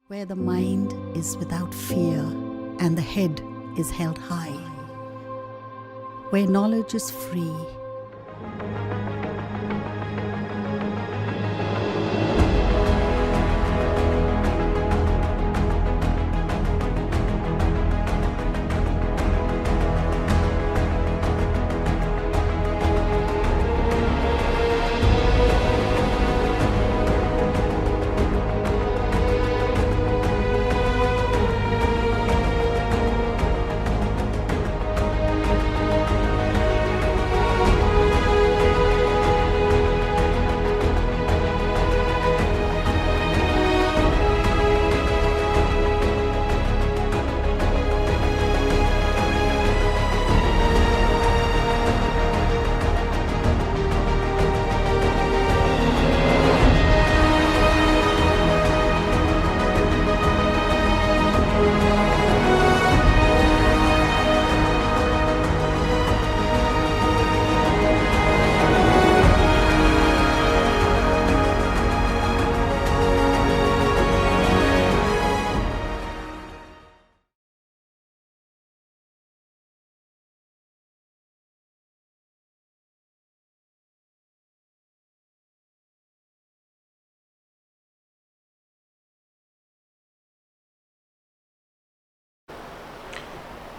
where the mind is without fear and the head is held high, where knowledge is free.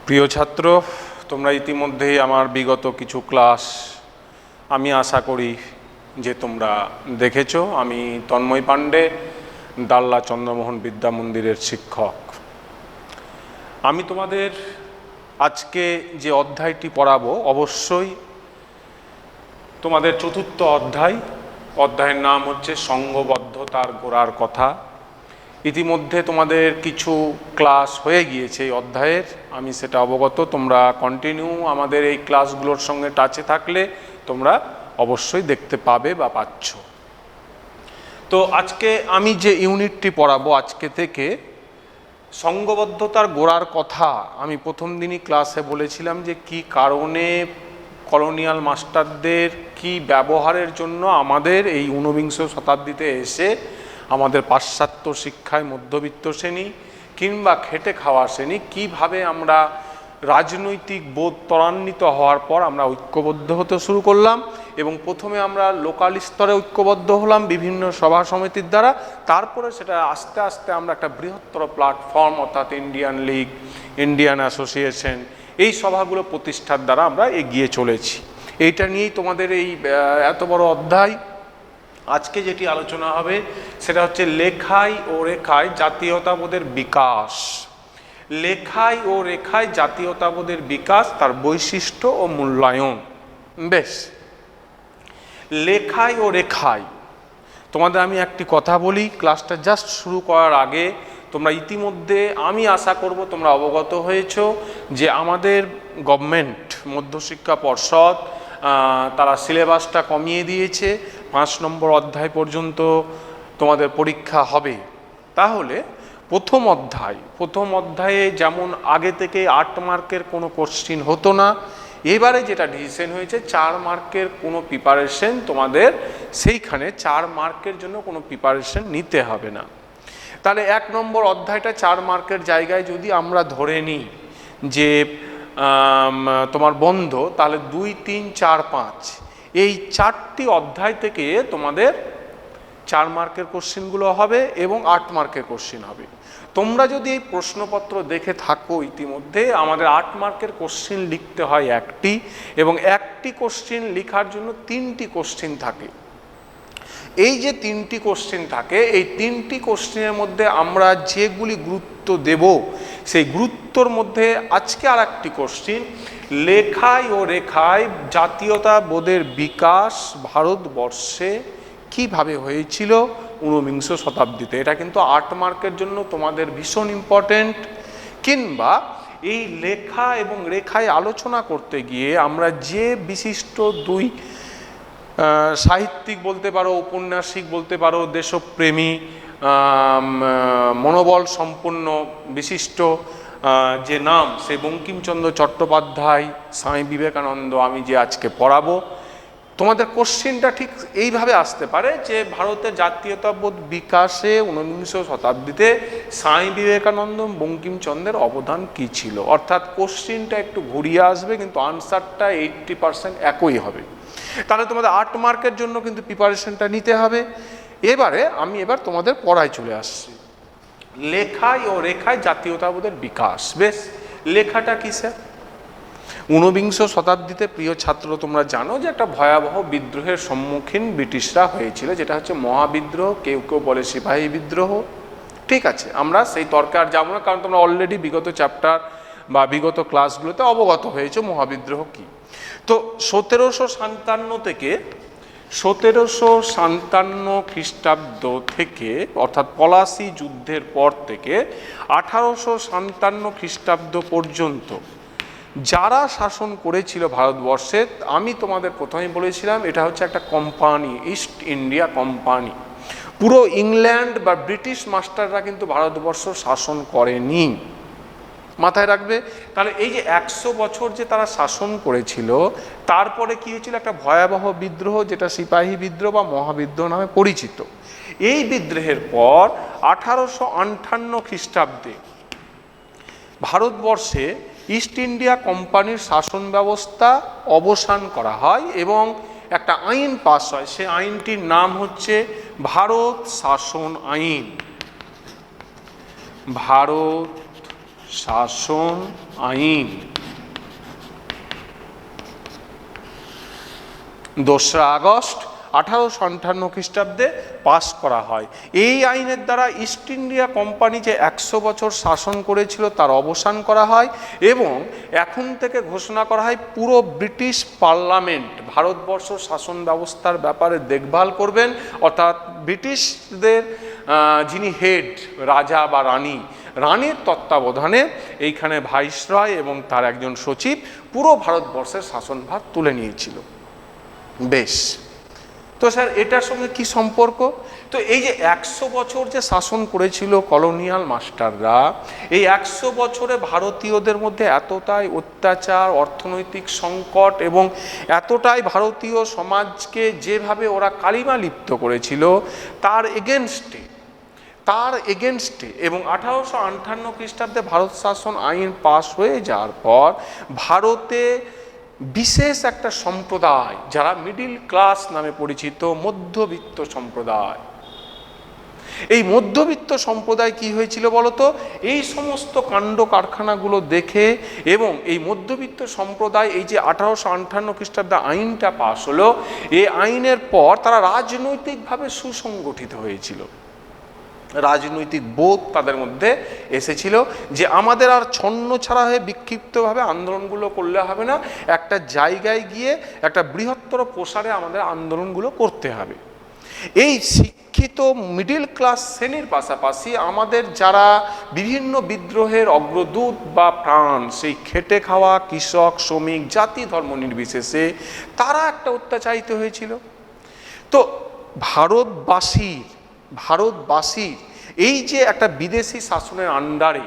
প্রিয় ছাত্র, তোমরা ইতিমধ্যেই আমার বিগত কিছু ক্লাস আমি আশা করি যে তোমরা দেখেছো। আমি তন্ময় পাণ্ডে, ডাল্লা চন্দ্রমোহন বিদ্যা মন্দিরের শিক্ষক। আমি তোমাদের আজকে যে অধ্যায়টি পড়াবো অবশ্যই তোমাদের চতুর্থ অধ্যায়ের নাম হচ্ছে সংঘবদ্ধতার গোড়ার কথা। ইতিমধ্যে তোমাদের কিছু ক্লাস হয়ে গিয়েছে এই অধ্যায়ের, আমি সেটা অবগত। তোমরা কন্টিনিউ আমাদের এই ক্লাসগুলোর সঙ্গে টাচে থাকলে তোমরা অবশ্যই দেখতে পাবে বা পাচ্ছ। তো আজকে আমি যে ইউনিটটি পড়াবো আজকে থেকে, সংঘবদ্ধতার গোড়ার কথা। আমি প্রথম দিনই ক্লাসে বলেছিলাম যে কি কারণে কলোনিয়াল মাস্টারদের কি ব্যবহারের জন্য আমাদের এই ঊনবিংশ শতাব্দীতে এসে আমাদের পাশ্চাত্য শিক্ষায় মধ্যবিত্ত শ্রেণী কিংবা খেটে খাওয়া শ্রেণী কিভাবে আমরা রাজনৈতিক বোধ ত্বরান্বিত হওয়ার পর আমরা ঐক্যবদ্ধ হতে শুরু করলাম। এবং প্রথমে আমরা লোকাল স্তরে ঐক্যবদ্ধ হলাম বিভিন্ন সভা সমিতির দ্বারা, তারপরে সেটা আস্তে আস্তে আমরা একটা বৃহত্তর প্ল্যাটফর্ম অর্থাৎ ইন্ডিয়ান লীগ, ইন্ডিয়ান অ্যাসোসিয়েশন, এই সভাগুলো প্রতিষ্ঠার দ্বারা আমরা এগিয়ে চলেছি। এইটা নিয়েই তোমাদের এই এত বড় অধ্যায়। আজকে যেটি আলোচনা হবে সেটা হচ্ছে লেখায় ও রেখায় জাতীয়তাবোধের বিকাশ। লেখায় ও রেখায় জাতীয়তাবোধের বিকাশ, তার বৈশিষ্ট্য ও মূল্যায়ন। বেশ, লেখায় ও রেখায় তোমাদের আমি একটি কথা বলি ক্লাসটা জাস্ট শুরু করার আগে। তোমরা ইতিমধ্যে আমি আশা করব তোমরা অবগত হয়েছো যে আমাদের গভর্নমেন্ট মধ্যশিক্ষা পর্ষদ তারা সিলেবাসটা কমিয়ে দিয়েছে। 5 নম্বর অধ্যায় পর্যন্ত তোমাদের পরীক্ষা হবে। তাহলে প্রথম অধ্যায়ে যেমন আগে থেকে 8 মার্কের কোনো কোশ্চিন হতো না, এবারে যেটা ডিসিশন হয়েছে 4 মার্কের কোনো প্রিপারেশন তোমাদের সেইখানে 4 মার্কের জন্য কোনো প্রিপারেশন নিতে হবে না। তাহলে 1 নম্বর অধ্যায়টা 4 মার্কের জায়গায় যদি আমরা ধরে নিই যে তোমার বন্ধ, তাহলে 2, 3, 4, 5 এই 4টি অধ্যায় থেকে তোমাদের 4 মার্কের কোশ্চিনগুলো হবে এবং 8 মার্কের কোশ্চিন হবে। তোমরা যদি এই প্রশ্নপত্র দেখে থাকো ইতিমধ্যে, আমাদের 8 মার্কের কোশ্চিন লিখতে হয় 1টি, এবং 1টি কোশ্চিন লেখার জন্য 3টি কোশ্চিন থাকে। এই যে 3টি কোশ্চিন থাকে, এই 3টি কোশ্চিনের মধ্যে আমরা যেগুলি গুরুত্ব দেব সেই গুরুত্বর মধ্যে আজকে আর একটি কোশ্চিন, লেখায় ও রেখায় জাতীয়তাবোধের বিকাশ ভারতবর্ষে কিভাবে হয়েছিল ঊনবিংশ শতাব্দীতে। এটা কিন্তু 8 মার্কের জন্য তোমাদের ভীষণ ইম্পর্টেন্ট। কিংবা এই লেখা এবং রেখায় আলোচনা করতে গিয়ে আমরা যে বিশিষ্ট 2 সাহিত্যিক বলতে পারো, ঔপন্যাসিক বলতে পারো, দেশপ্রেমী মনোবল সম্পন্ন বিশিষ্ট যে নাম, সে বঙ্কিমচন্দ্র চট্টোপাধ্যায়, স্বামী বিবেকানন্দ আমি যে আজকে পড়াবো। তোমাদের কোশ্চিনটা ঠিক এইভাবে আসতে পারে যে ভারতের জাতীয়তাবোধ বিকাশে 19শ শতাব্দীতে স্বামী বিবেকানন্দ বঙ্কিমচন্দ্রের অবদান কী ছিল, অর্থাৎ কোশ্চিনটা একটু ঘুরিয়ে আসবে কিন্তু আনসারটা 80% একই হবে। তাহলে তোমাদের 8 মার্কের জন্য কিন্তু প্রিপারেশনটা নিতে হবে। আমি তোমাদের পড়ায় চলে আসছি। লেখায় ও রেখায় জাতীয়তাবোধের বিকাশ। বেশ, লেখাটা কি স্যার? 19বিংশ শতাব্দীতে প্রিয় ছাত্র তোমরা জানো যে একটা ভয়াবহ বিদ্রোহের সম্মুখীন ব্রিটিশরা হয়েছিল, যেটা হচ্ছে মহাবিদ্রোহ, কেউ কেউ বলে সিপাহী বিদ্রোহ। ঠিক আছে, আমরা সেই তর্কে আর যাবো না, কারণ তোমরা অলরেডি বিগত চ্যাপ্টার বা বিগত ক্লাসগুলোতে অবগত হয়েছে মহাবিদ্রোহ কি। তো 1757 থেকে 1757 খ্রিস্টাব্দ থেকে, অর্থাৎ পলাশী যুদ্ধের পর থেকে 1857 খ্রিস্টাব্দ পর্যন্ত যারা শাসন করেছিল ভারতবর্ষে, আমি তোমাদের প্রথমেই বলেছিলাম এটা হচ্ছে একটা কোম্পানি, ইস্ট ইন্ডিয়া কোম্পানি। পুরো ইংল্যান্ড বা ব্রিটিশ মাস্টাররা কিন্তু ভারতবর্ষ শাসন করেনি, মাথায় রাখবে। তাহলে এই যে 100 বছর যে তারা শাসন করেছিল, তারপরে কি হয়েছিল? একটা ভয়াবহ বিদ্রোহ, যেটা সিপাহী বিদ্রোহ বা মহাবিদ্রোহ নামে পরিচিত। এই বিদ্রোহের পর 1858 খ্রিস্টাব্দে ভারতবর্ষে ইস্ট ইন্ডিয়া কোম্পানির শাসন ব্যবস্থা অবসান করা হয় এবং একটা আইন পাস হয়। সে আইনটির নাম হচ্ছে ভারত শাসন আইন। ভারত শাসন আইন 2রা আগস্ট 1858 খ্রিস্টাব্দে পাস করা হয়। এই আইনের দ্বারা ইস্ট ইন্ডিয়া কোম্পানি যে 100 বছর শাসন করেছিল তার অবসান করা হয় এবং এখন থেকে ঘোষণা করা হয় পুরো ব্রিটিশ পার্লামেন্ট ভারতবর্ষ শাসন ব্যবস্থার ব্যাপারে দেখভাল করবেন, অর্থাৎ ব্রিটিশদের যিনি হেড, রাজা বা রানীর তত্ত্বাবধানে এইখানে ভাইসরয় এবং তার একজন সচিব পুরো ভারতবর্ষের শাসনভার তুলে নিয়েছিল। বেশ, তো স্যার এটার সঙ্গে কি সম্পর্ক? তো এই যে 100 বছর যে শাসন করেছিল কলোনিয়াল মাস্টাররা, এই 100 বছরে ভারতীয়দের মধ্যে এতটাই অত্যাচার, অর্থনৈতিক সংকট এবং এতটাই ভারতীয় সমাজকে যেভাবে ওরা কালিমা লিপ্ত করেছিল, তার এগেনস্টে এবং 1858 খ্রিস্টাব্দে ভারত শাসন আইন পাস হয়ে যাওয়ার পর ভারতে বিশেষ একটা সম্প্রদায়, যারা মিডিল ক্লাস নামে পরিচিত, মধ্যবিত্ত সম্প্রদায়, এই মধ্যবিত্ত সম্প্রদায় কি হয়েছিল বলতো? এই সমস্ত কাণ্ড কারখানাগুলো দেখে এবং এই মধ্যবিত্ত সম্প্রদায়, এই যে 1858 খ্রিস্টাব্দে আইনটা পাস হলো, এই আইনের পর তারা রাজনৈতিকভাবে সুসংগঠিত হয়েছিল। রাজনৈতিক বোধ তাদের মধ্যে এসেছিল যে আমাদের আর ছন্ন ছাড়া হয়ে বিক্ষিপ্তভাবে আন্দোলনগুলো করলে হবে না, একটা জায়গায় গিয়ে একটা বৃহত্তর প্রসারে আমাদের আন্দোলনগুলো করতে হবে। এই শিক্ষিত মিডিল ক্লাস শ্রেণীর পাশাপাশি আমাদের যারা বিভিন্ন বিদ্রোহের অগ্রদূত বা প্রাণ, সেই খেটে খাওয়া কৃষক, শ্রমিক, জাতি ধর্ম নির্বিশেষে তারা একটা অত্যাচারিত হয়েছিল। তো ভারতবাসীর এই যে একটা বিদেশি শাসনের আন্ডারে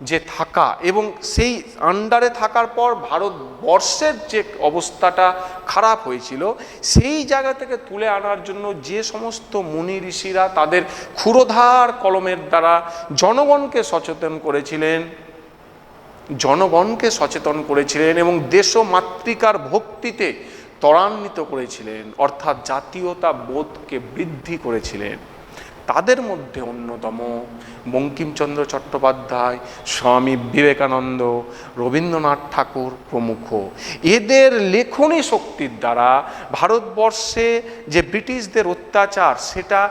যে থাকা এবং সেই আন্ডারে থাকার পর ভারতবর্ষের যে অবস্থাটা খারাপ হয়েছিল, সেই জায়গা থেকে তুলে আনার জন্য যে সমস্ত মুনি ঋষিরা তাদের ক্ষুরোধার কলমের দ্বারা জনগণকে সচেতন করেছিলেন এবং দেশ মাতৃকার ভক্তিতে ত্বরান্বিত করেছিলেন, অর্থাৎ জাতীয়তা বোধকে বৃদ্ধি করেছিলেন, তাদের মধ্যে অন্যতম বঙ্কিমচন্দ্র চট্টোপাধ্যায়, স্বামী বিবেকানন্দ, রবীন্দ্রনাথ ঠাকুর প্রমুখ। এদের লেখনী শক্তির দ্বারা ভারতবর্ষে যে ব্রিটিশদের অত্যাচার সেটা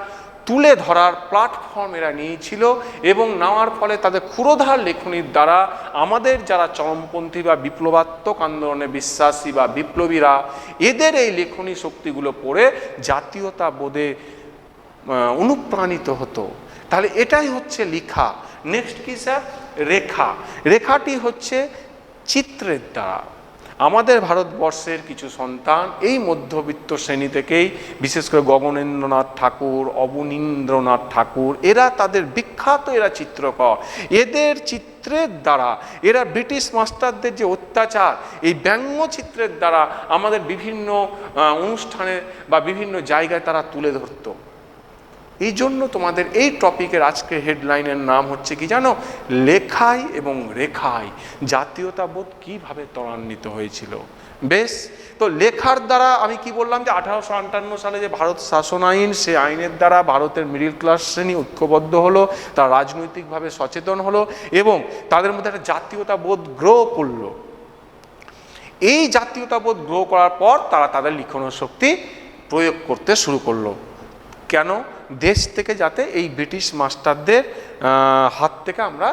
তুলে ধরার প্ল্যাটফর্ম এরা নিয়েছিল এবং নেওয়ার ফলে তাদের ক্ষুরোধার লেখনীর দ্বারা আমাদের যারা চরমপন্থী বা বিপ্লবাত্মক আন্দোলনে বিশ্বাসী বা বিপ্লবীরা, এদের এই লেখনী শক্তিগুলো পড়ে জাতীয়তা বোধে অনুপ্রাণিত হতো। তাহলে এটাই হচ্ছে লেখা। নেক্সট কি স্যার? রেখাটি হচ্ছে চিত্রের দ্বারা। আমাদের ভারতবর্ষের কিছু সন্তান এই মধ্যবিত্ত শ্রেণী থেকেই, বিশেষ করে গগনেন্দ্রনাথ ঠাকুর, অবনীন্দ্রনাথ ঠাকুর, এরা তাদের বিখ্যাত এরা চিত্রকর, এদের চিত্রের দ্বারা এরা ব্রিটিশ মাস্টারদের যে অত্যাচার, এই ব্যঙ্গচিত্রের দ্বারা আমাদের বিভিন্ন অনুষ্ঠানে বা বিভিন্ন জায়গায় তারা তুলে ধরতো। এই জন্য তোমাদের এই টপিকের আজকের হেডলাইনের নাম হচ্ছে কি জানো? লেখায় এবং রেখায় জাতীয়তাবোধ কিভাবে ত্বরান্বিত হয়েছিল। বেশ, তো লেখার দ্বারা আমি কি বললাম যে 1858 সালে যে ভারত শাসন আইন, সে আইনের দ্বারা ভারতের মিডল ক্লাস শ্রেণী ঐক্যবদ্ধ হলো, তারা রাজনৈতিকভাবে সচেতন হলো এবং তাদের মধ্যে একটা জাতীয়তাবোধ গ্রো করলো। এই জাতীয়তাবোধ গ্রো করার পর তারা তাদের লিখন শক্তি প্রয়োগ করতে শুরু করলো। কেন? দেশ থেকে যাতে এই ব্রিটিশ মাস্টারদের হাত থেকে আমরা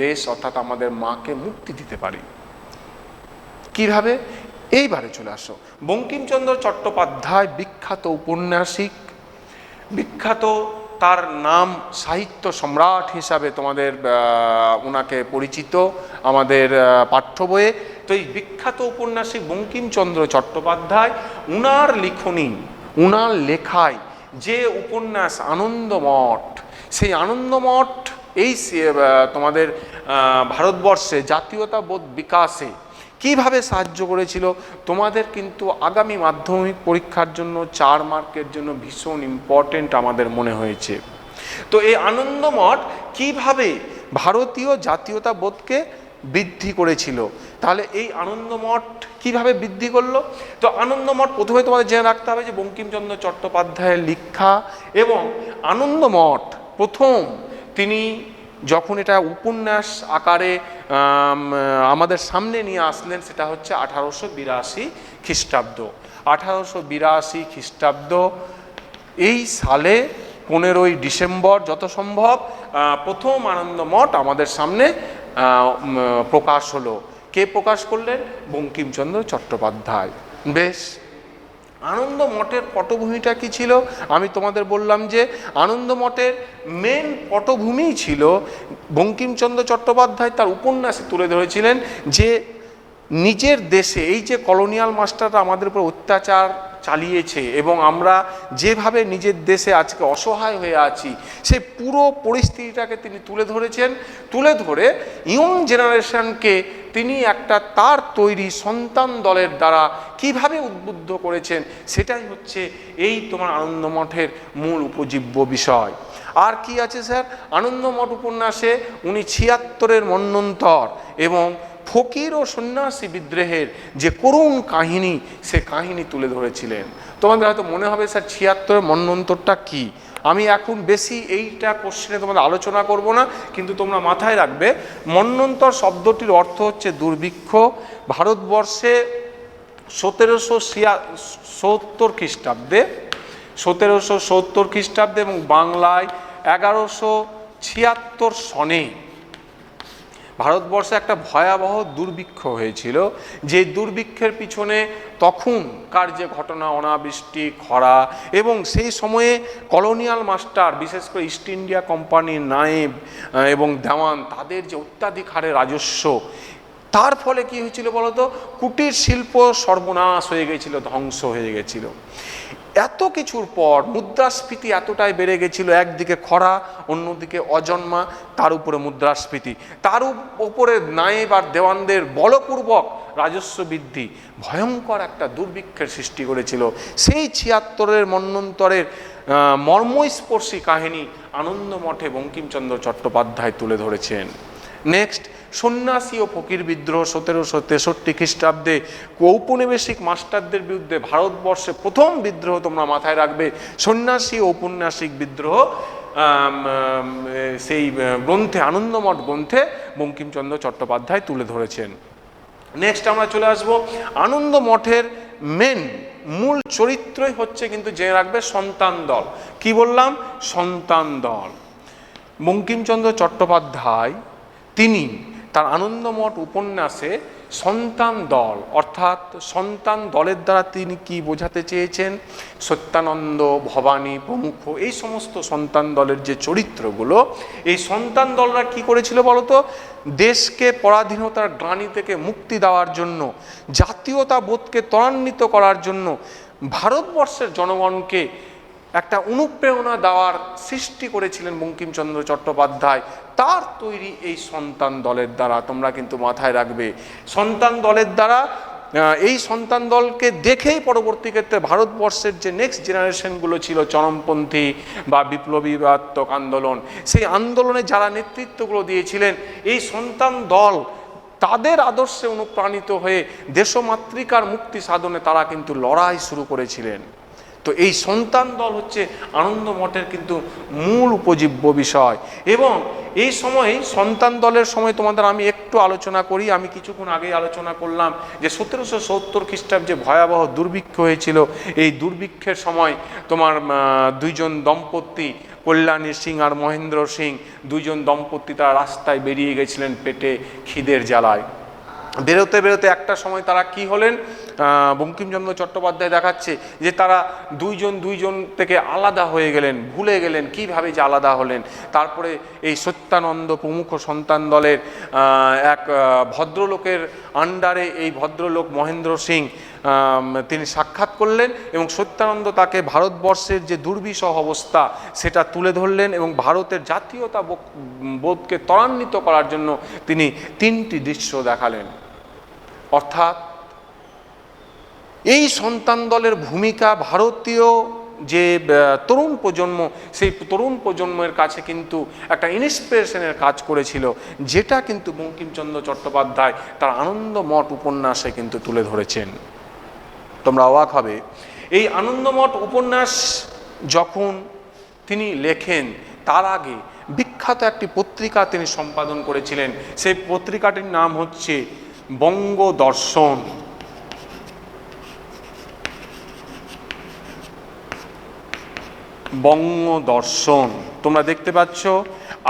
দেশ অর্থাৎ আমাদের মাকে মুক্তি দিতে পারি। কিভাবে? এইবারে চলে আসো। বঙ্কিমচন্দ্র চট্টোপাধ্যায় বিখ্যাত উপন্যাসিক, বিখ্যাত, তার নাম সাহিত্য সম্রাট হিসাবে তোমাদের ওনাকে পরিচিত আমাদের পাঠ্য বইয়ে। তো এই বিখ্যাত উপন্যাসিক বঙ্কিমচন্দ্র চট্টোপাধ্যায়, উনার লিখনী, উনার লেখায় যে উপন্যাস আনন্দমঠ, সেই আনন্দমঠ এই তোমাদের ভারতবর্ষে জাতীয়তাবোধ বিকাশে কিভাবে সাহায্য করেছিল। তোমাদের কিন্তু আগামী মাধ্যমিক পরীক্ষার জন্য 4 মার্কের জন্য ভীষণ ইম্পর্টেন্ট আমাদের মনে হয়েছে। তো এই আনন্দমঠ কিভাবে ভারতীয় জাতীয়তাবোধকে বৃদ্ধি করেছিল, তাহলে এই আনন্দমঠ কিভাবে বৃদ্ধি করলো? তো আনন্দমঠ প্রথমে তোমাদের জেনে রাখতে হবে যে বঙ্কিমচন্দ্র চট্টোপাধ্যায়ের লেখা, এবং আনন্দমঠ প্রথম তিনি যখন এটা উপন্যাস আকারে আমাদের সামনে নিয়ে আসলেন, সেটা হচ্ছে 1882 খ্রিস্টাব্দ। 1882 খ্রিস্টাব্দ এই সালে 15ই ডিসেম্বর যত সম্ভব প্রথম আনন্দমঠ আমাদের সামনে প্রকাশ হলো। কে প্রকাশ করলেন? বঙ্কিমচন্দ্র চট্টোপাধ্যায়। বেশ, আনন্দমঠের পটভূমিটা কি ছিল? আমি তোমাদের বললাম যে আনন্দমঠের মেন পটভূমি ছিল বঙ্কিমচন্দ্র চট্টোপাধ্যায় তার উপন্যাসে তুলে ধরেছিলেন যে নিজের দেশে এই যে কলোনিয়াল মাস্টাররা আমাদের উপর অত্যাচার চালিয়েছে এবং আমরা যেভাবে নিজের দেশে আজকে অসহায় হয়ে আছি, সেই পুরো পরিস্থিতিটাকে তিনি তুলে ধরেছেন। তুলে ধরে ইয়ং জেনারেশনকে তিনি একটা তার তৈরি সন্তান দলের দ্বারা কিভাবে উদ্বুদ্ধ করেছেন, সেটাই হচ্ছে এই তোমার আনন্দমঠের মূল উপজীব্য বিষয়। আর কি আছে স্যার? আনন্দমঠ উপন্যাসে উনি 76-এর মন্বন্তর এবং ফকির ও সন্ন্যাসী বিদ্রোহের যে করুণ কাহিনী, সে কাহিনী তুলে ধরেছিলেন। তোমাদের হয়তো মনে হবে স্যার 76-এর মন্বন্তরটা কি? আমি এখন বেশি এইটা কোশ্চেনে তোমাদের আলোচনা করব না, কিন্তু তোমরা মাথায় রাখবে মন্বন্তর শব্দটির অর্থ হচ্ছে দুর্ভিক্ষ। ভারতবর্ষে 1770 খ্রিস্টাব্দে, 1770 খ্রিস্টাব্দে এবং বাংলায় 1176 সনে ভারতবর্ষে একটা ভয়াবহ দুর্ভিক্ষ হয়েছিল। যে দুর্ভিক্ষের পিছনে তখনকার যে ঘটনা, অনাবৃষ্টি, খরা, এবং সেই সময়ে কলোনিয়াল মাস্টার, বিশেষ করে ইস্ট ইন্ডিয়া কোম্পানির নায়েব এবং দেওয়ান, তাদের যে অত্যাধিক হারে রাজস্ব, তার ফলে কি হয়েছিল বলতো? কুটির শিল্প সর্বনাশ হয়ে গেছিল, ধ্বংস হয়ে গেছিল। এত কিছুর পর মুদ্রাস্ফীতি এতটাই বেড়ে গেছিল, একদিকে খরা, অন্যদিকে অজন্মা, তার উপরে মুদ্রাস্ফীতি, তার উপরে নায়েব আর দেওয়ানদের বলপূর্বক রাজস্ব বৃদ্ধি ভয়ঙ্কর একটা দুর্ভিক্ষের সৃষ্টি করেছিল। সেই 76-এর মন্বন্তরের মর্মস্পর্শী কাহিনী আনন্দমঠে বঙ্কিমচন্দ্র চট্টোপাধ্যায় তুলে ধরেছেন। নেক্সট, সন্ন্যাসী ও ফকির বিদ্রোহ 1763 খ্রিস্টাব্দে ঔপনিবেশিক মাস্টারদের বিরুদ্ধে ভারতবর্ষে প্রথম বিদ্রোহ। তোমরা মাথায় রাখবে সন্ন্যাসী ও ঔপন্যাসিক বিদ্রোহ সেই গ্রন্থে, আনন্দমঠ গ্রন্থে বঙ্কিমচন্দ্র চট্টোপাধ্যায় তুলে ধরেছেন। নেক্সট আমরা চলে আসব আনন্দমঠের মূল চরিত্রই হচ্ছে কিন্তু জেনে রাখবে সন্তান দল। কি বললাম? সন্তান দল। বঙ্কিমচন্দ্র চট্টোপাধ্যায় তিনি তার আনন্দমঠ উপন্যাসে সন্তান দল, অর্থাৎ সন্তান দলের দ্বারা তিনি কি বোঝাতে চেয়েছেন? সত্যানন্দ, ভবানী প্রমুখ এই সমস্ত সন্তান দলের যে চরিত্রগুলো, এই সন্তান দলরা কি করেছিল বলতো? দেশকে পরাধীনতার গ্লানি থেকে মুক্তি দেওয়ার জন্য, জাতীয়তাবোধকে ত্বরান্বিত করার জন্য, ভারতবর্ষের জনগণকে একটা অনুপ্রেরণা দেওয়ার সৃষ্টি করেছিলেন বঙ্কিমচন্দ্র চট্টোপাধ্যায় তার তৈরি এই সন্তান দলের দ্বারা। তোমরা কিন্তু মাথায় রাখবে, সন্তান দলের দ্বারা, এই সন্তান দলকে দেখেই পরবর্তী ক্ষেত্রে ভারতবর্ষের যে নেক্সট জেনারেশনগুলো ছিল চরমপন্থী বা বিপ্লবীবাত্মক আন্দোলন, সেই আন্দোলনে যারা নেতৃত্বগুলো দিয়েছিলেন, এই সন্তান দল তাদের আদর্শে অনুপ্রাণিত হয়ে দেশমাতৃকার মুক্তি সাধনে তারা কিন্তু লড়াই শুরু করেছিলেন। তো এই সন্তান দল হচ্ছে আনন্দ মঠের কিন্তু মূল উপজীব্য বিষয়। এবং এই সময় সন্তান দলের সময় তোমাদের আমি একটু আলোচনা করি। আমি কিছুক্ষণ আগেই আলোচনা করলাম যে 1770 খ্রিস্টাব্দে যে ভয়াবহ দুর্ভিক্ষ হয়েছিল, এই দুর্ভিক্ষের সময় তোমার দুইজন দম্পতি, কল্যাণী সিং আর মহেন্দ্র সিং, দুইজন দম্পতি তারা রাস্তায় বেরিয়ে গেছিলেন পেটে খিদের জ্বালায়। বেরোতে বেরোতে একটা সময় তারা কি হলেন, বঙ্কিমচন্দ্র চট্টোপাধ্যায় দেখাচ্ছে যে তারা দুইজন থেকে আলাদা হয়ে গেলেন, ভুলে গেলেন কিভাবে যে আলাদা হলেন। তারপরে এই সত্যানন্দ প্রমুখ সন্তান দলের এক ভদ্রলোকের আন্ডারে এই ভদ্রলোক মহেন্দ্র সিং তিনি সাক্ষাৎ করলেন এবং সত্যানন্দ তাকে ভারতবর্ষের যে দুর্বিষহ অবস্থা সেটা তুলে ধরলেন এবং ভারতের জাতীয়তা বোধকে ত্বরান্বিত করার জন্য তিনি 3টি দৃশ্য দেখালেন। অর্থাৎ এই সন্তান দলের ভূমিকা ভারতীয় যে তরুণ প্রজন্ম, সেই তরুণ প্রজন্মের কাছে কিন্তু একটা ইন্সপিরেশনের কাজ করেছিল, যেটা কিন্তু বঙ্কিমচন্দ্র চট্টোপাধ্যায় তার আনন্দমঠ উপন্যাসে কিন্তু তুলে ধরেছেন। তোমরা অবাক হবে, এই আনন্দমঠ উপন্যাস যখন তিনি লেখেন তার আগে বিখ্যাত একটি পত্রিকা তিনি সম্পাদন করেছিলেন। সেই পত্রিকাটির নাম হচ্ছে বঙ্গদর্শন। বঙ্গদর্শন তোমরা দেখতে পাচ্ছ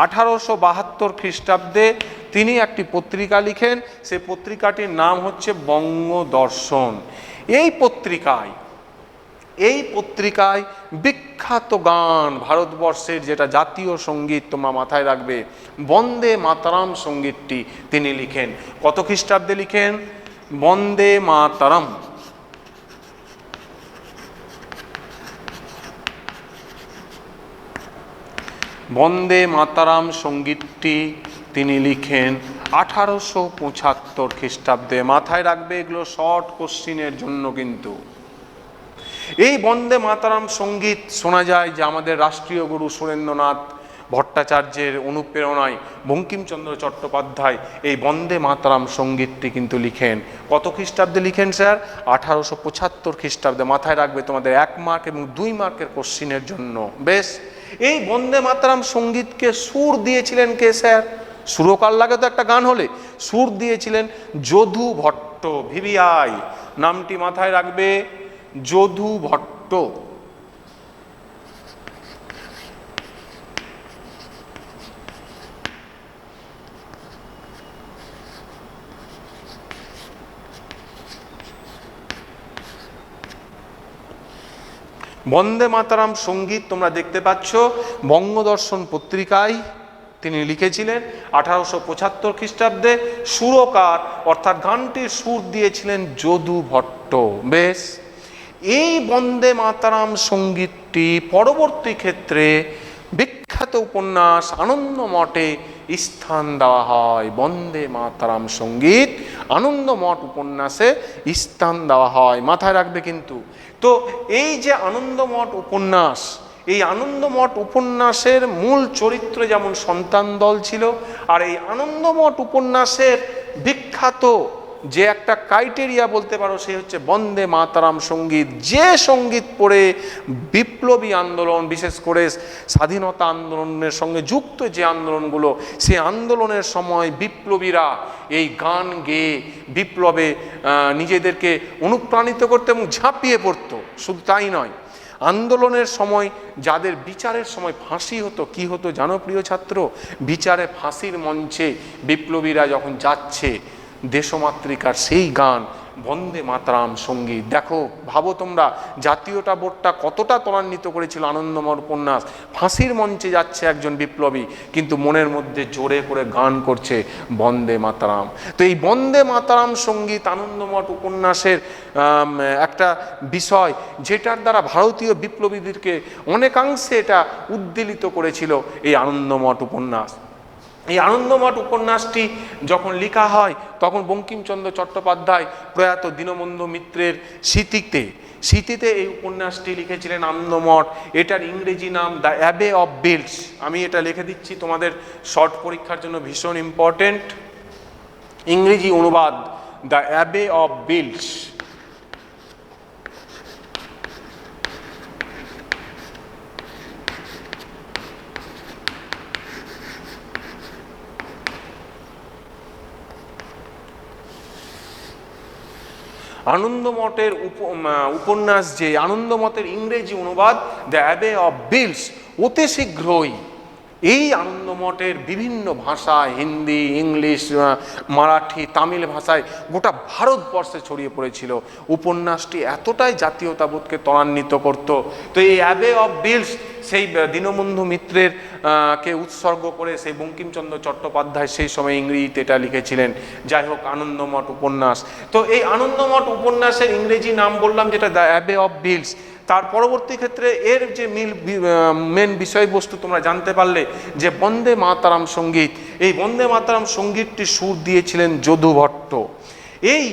1872 খ্রিস্টাব্দে তিনি একটি পত্রিকা লিখেন, সেই পত্রিকাটির নাম হচ্ছে বঙ্গদর্শন। এই পত্রিকায় বিখ্যাত গান, ভারতবর্ষের যেটা জাতীয় সঙ্গীত তোমরা মাথায় রাখবে, বন্দে মাতরম সঙ্গীতটি তিনি লিখেন। কত খ্রিস্টাব্দে লিখেন? বন্দে মাতরম। বন্দে মাতরম সঙ্গীতটি তিনি লিখেন 1875 খ্রিস্টাব্দে। মাথায় রাখবে, এগুলো শর্ট কোশ্চিনের জন্য কিন্তু। এই বন্দে মাতরম সঙ্গীত শোনা যায় যে আমাদের রাষ্ট্রীয় গুরু সুরেন্দ্রনাথ ভট্টাচার্যের অনুপ্রেরণায় বঙ্কিমচন্দ্র চট্টোপাধ্যায় এই বন্দে মাতরম সঙ্গীতটি কিন্তু লিখেন। কত খ্রিস্টাব্দে লিখেন স্যার? 1875 খ্রিস্টাব্দে। মাথায় রাখবে তোমাদের 1 মার্ক এবং 2 মার্কের কোশ্চিনের জন্য। বেশ, এই বন্দে মাতরম সঙ্গীতকে সুর দিয়েছিলেন কে স্যার? সুরকার লাগে তো একটা গান হলে, সুর দিয়েছিলেন যদু ভট্ট। ভিভিআই নামটি মাথায় রাখবে, যদু ভট্ট। বন্দে মাতরম সঙ্গীত তোমরা দেখতে পাচ্ছ বঙ্গদর্শন পত্রিকায় তিনি লিখেছিলেন 1875 খ্রিস্টাব্দে। সুরকার অর্থাৎ গানটির সুর দিয়েছিলেন যদু ভট্ট। বেশ, এই বন্দে মাতরম সঙ্গীতটি পরবর্তী ক্ষেত্রে বিখ্যাত উপন্যাস আনন্দমঠে স্থান দেওয়া হয়। বন্দে মাতরম সঙ্গীত আনন্দমঠ উপন্যাসে স্থান দেওয়া হয়, মাথায় রাখবে কিন্তু। তো এই যে আনন্দমঠ উপন্যাস, এই আনন্দমঠ উপন্যাসের মূল চরিত্র যেমন সন্তান দল ছিল, আর এই আনন্দমঠ উপন্যাসের বিখ্যাত যে একটা ক্রাইটেরিয়া বলতে পারো, সে হচ্ছে বন্দে মাতরম সঙ্গীত। যে সঙ্গীত পড়ে বিপ্লবী আন্দোলন, বিশেষ করে স্বাধীনতা আন্দোলনের সঙ্গে যুক্ত যে আন্দোলনগুলো, সেই আন্দোলনের সময় বিপ্লবীরা এই গান গেয়ে বিপ্লবে নিজেদেরকে অনুপ্রাণিত করতে এবং ঝাঁপিয়ে পড়তো। শুধু তাই নয়, আন্দোলনের সময় যাদের বিচারের সময় ফাঁসি হতো, কি হতো জানো প্রিয় ছাত্র? বিচারে ফাঁসির মঞ্চে বিপ্লবীরা যখন যাচ্ছে, দেশমাতৃকার সেই গান বন্দে মাতরম সঙ্গীত। দেখো, ভাবো তোমরা, জাতীয়তাবোধটা কতটা ত্বরান্বিত করেছিল আনন্দমঠ উপন্যাস। ফাঁসির মঞ্চে যাচ্ছে একজন বিপ্লবী, কিন্তু মনের মধ্যে জোরে করে গান করছে বন্দে মাতরম। তো এই বন্দে মাতরম সঙ্গীত আনন্দমঠ উপন্যাসের একটা বিষয়, যেটার দ্বারা ভারতীয় বিপ্লবীদেরকে অনেকাংশে এটা উদ্বেলিত করেছিল এই আনন্দমঠ উপন্যাস। এই আনন্দমঠ উপন্যাসটি যখন লেখা হয় তখন বঙ্কিমচন্দ্র চট্টোপাধ্যায় প্রয়াত দীনবন্ধু মিত্রের স্মৃতিতে এই উপন্যাসটি লিখেছিলেন আনন্দমঠ। এটার ইংরেজি নাম দ্য অ্যাবে অফ বিলস। আমি এটা লিখে দিচ্ছি তোমাদের শর্ট পরীক্ষার জন্য, ভীষণ ইম্পর্টেন্ট। ইংরেজি অনুবাদ দ্য অ্যাবে অফ বিলস। আনন্দমঠের উপন্যাস, যে আনন্দমঠের ইংরেজি অনুবাদ দ্য অ্যাবে অফ বিলস, অতি শীঘ্রই এই আনন্দমঠের বিভিন্ন ভাষা, হিন্দি, ইংলিশ, মারাঠি, তামিল ভাষায় গোটা ভারতবর্ষে ছড়িয়ে পড়েছিল। উপন্যাসটি এতটাই জাতীয়তাবোধকে ত্বরান্বিত করত। তো এই অ্যাবে অফ বিলস সেই দীনবন্ধু মিত্রের কে উৎসর্গ করে সেই বঙ্কিমচন্দ্র চট্টোপাধ্যায় সেই সময় ইংরেজিতে এটা লিখেছিলেন। যাই হোক, আনন্দমঠ উপন্যাস। তো এই আনন্দমঠ উপন্যাসের ইংরেজি নাম বললাম যেটা দ্য অ্যাবে অফ বিলস। তার পরবর্তী ক্ষেত্রে এর যে মেন বিষয়বস্তু তোমরা জানতে পারলে, যে বন্দে মাতরম সঙ্গীত। এই বন্দে মাতরম সঙ্গীতটি সুর দিয়েছিলেন যদু ভট্ট। এই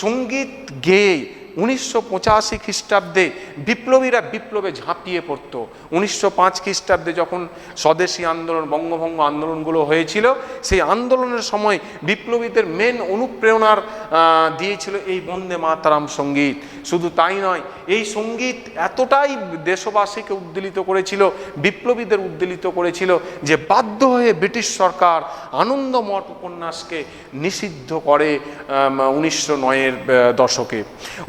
সঙ্গীত গেয়ে 1985 খ্রিস্টাব্দে বিপ্লবীরা বিপ্লবে ঝাঁপিয়ে পড়ত। 1905 খ্রিস্টাব্দে যখন স্বদেশী আন্দোলন, বঙ্গভঙ্গ আন্দোলনগুলো হয়েছিল, সেই আন্দোলনের সময় বিপ্লবীদের মেন অনুপ্রেরণার দিয়েছিল এই বন্দে মাতরম সঙ্গীত। শুধু তাই নয়, এই সঙ্গীত এতটাই দেশবাসীকে উদ্বেলিত করেছিল, বিপ্লবীদের উদ্বেলিত করেছিল, যে বাধ্য হয়ে ব্রিটিশ সরকার আনন্দমঠ উপন্যাসকে নিষিদ্ধ করে 1909-এর দশকে।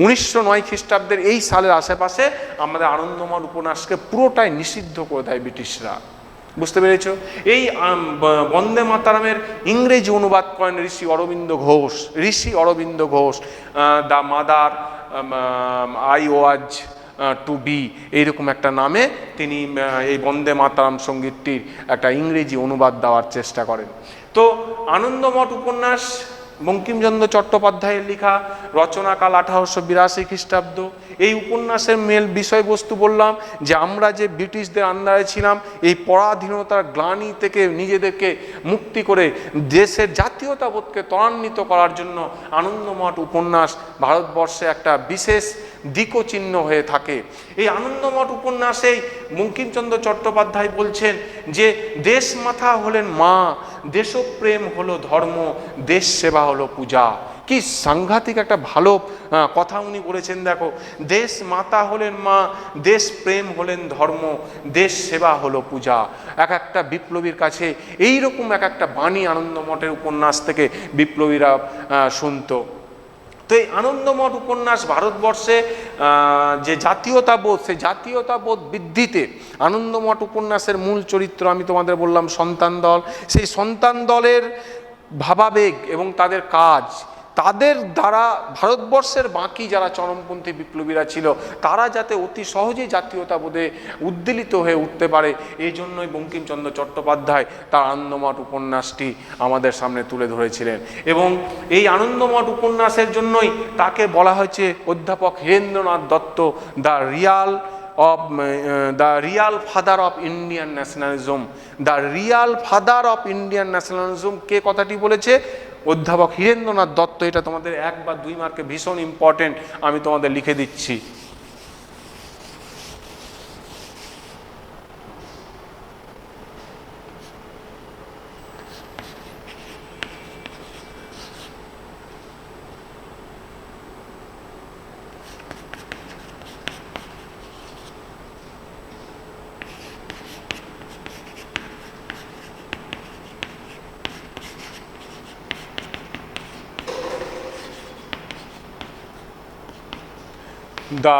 1909 খ্রিস্টাব্দের এই সালের আশেপাশে আমাদের আনন্দমঠ উপন্যাসকে পুরোটাই নিষিদ্ধ করে দেয় ব্রিটিশরা। বুঝতে পেরেছ? এই বন্দে মাতরমের ইংরেজি অনুবাদ করেন Rishi Aurobindo Ghosh. The mother I was to be, এইরকম একটা নামে তিনি এই বন্দে মাতরম সঙ্গীতটির একটা ইংরেজি অনুবাদ দেওয়ার চেষ্টা করেন। তো আনন্দমঠ উপন্যাস বঙ্কিমচন্দ্র চট্টোপাধ্যায়ের লেখা, রচনাকাল 1882 খ্রিস্টাব্দ। এই উপন্যাসের মেল বিষয়বস্তু বললাম যে আমরা যে ব্রিটিশদের আন্ডারে ছিলাম, এই পরাধীনতার গ্লানি থেকে নিজেদেরকে মুক্তি করে দেশের জাতীয়তাবোধকে ত্বরান্বিত করার জন্য আনন্দমঠ উপন্যাস ভারতবর্ষে একটা বিশেষ দিকচিহ্ন হয়ে থাকে। এই আনন্দমঠ উপন্যাসেই বঙ্কিমচন্দ্র চট্টোপাধ্যায় বলছেন যে দেশ মাতা হলেন মা, দেশপ্রেম হলো ধর্ম, দেশ সেবা হলো পূজা। কি সাংঘাতিক একটা ভালো কথা উনি বলেছেন। দেখো, দেশ মাতা হলেন মা, দেশ প্রেম হলেন ধর্ম, দেশ সেবা হলো পূজা। এক একটা বিপ্লবীর কাছে এইরকম এক একটা বাণী আনন্দমঠের উপন্যাস থেকে বিপ্লবীরা শুনত। তো এই আনন্দমঠ উপন্যাস ভারতবর্ষে যে জাতীয়তাবোধ, সেই জাতীয়তাবোধ বৃদ্ধিতে আনন্দমঠ উপন্যাসের মূল চরিত্র আমি তোমাদের বললাম সন্তান দল। সেই সন্তান দলের ভাবাবেগ এবং তাদের কাজ, তাদের দ্বারা ভারতবর্ষের বাকি যারা চরমপন্থী বিপ্লবীরা ছিল তারা যাতে অতি সহজেই জাতীয়তাবোধে উদ্বেলিত হয়ে উঠতে পারে, এই জন্যই বঙ্কিমচন্দ্র চট্টোপাধ্যায় তার আনন্দমঠ উপন্যাসটি আমাদের সামনে তুলে ধরেছিলেন। এবং এই আনন্দমঠ উপন্যাসের জন্যই তাকে বলা হয়েছে অধ্যাপক Hirendranath Dutta the real father of Indian nationalism. The real father of Indian nationalism কে কথাটি বলেছে? অধ্যাপক হীরেন্দ্রনাথ দত্ত। এটা তোমাদের 1 বা 2 মার্কে ভীষণ ইম্পর্টেন্ট, আমি তোমাদের লিখে দিচ্ছি। দ্য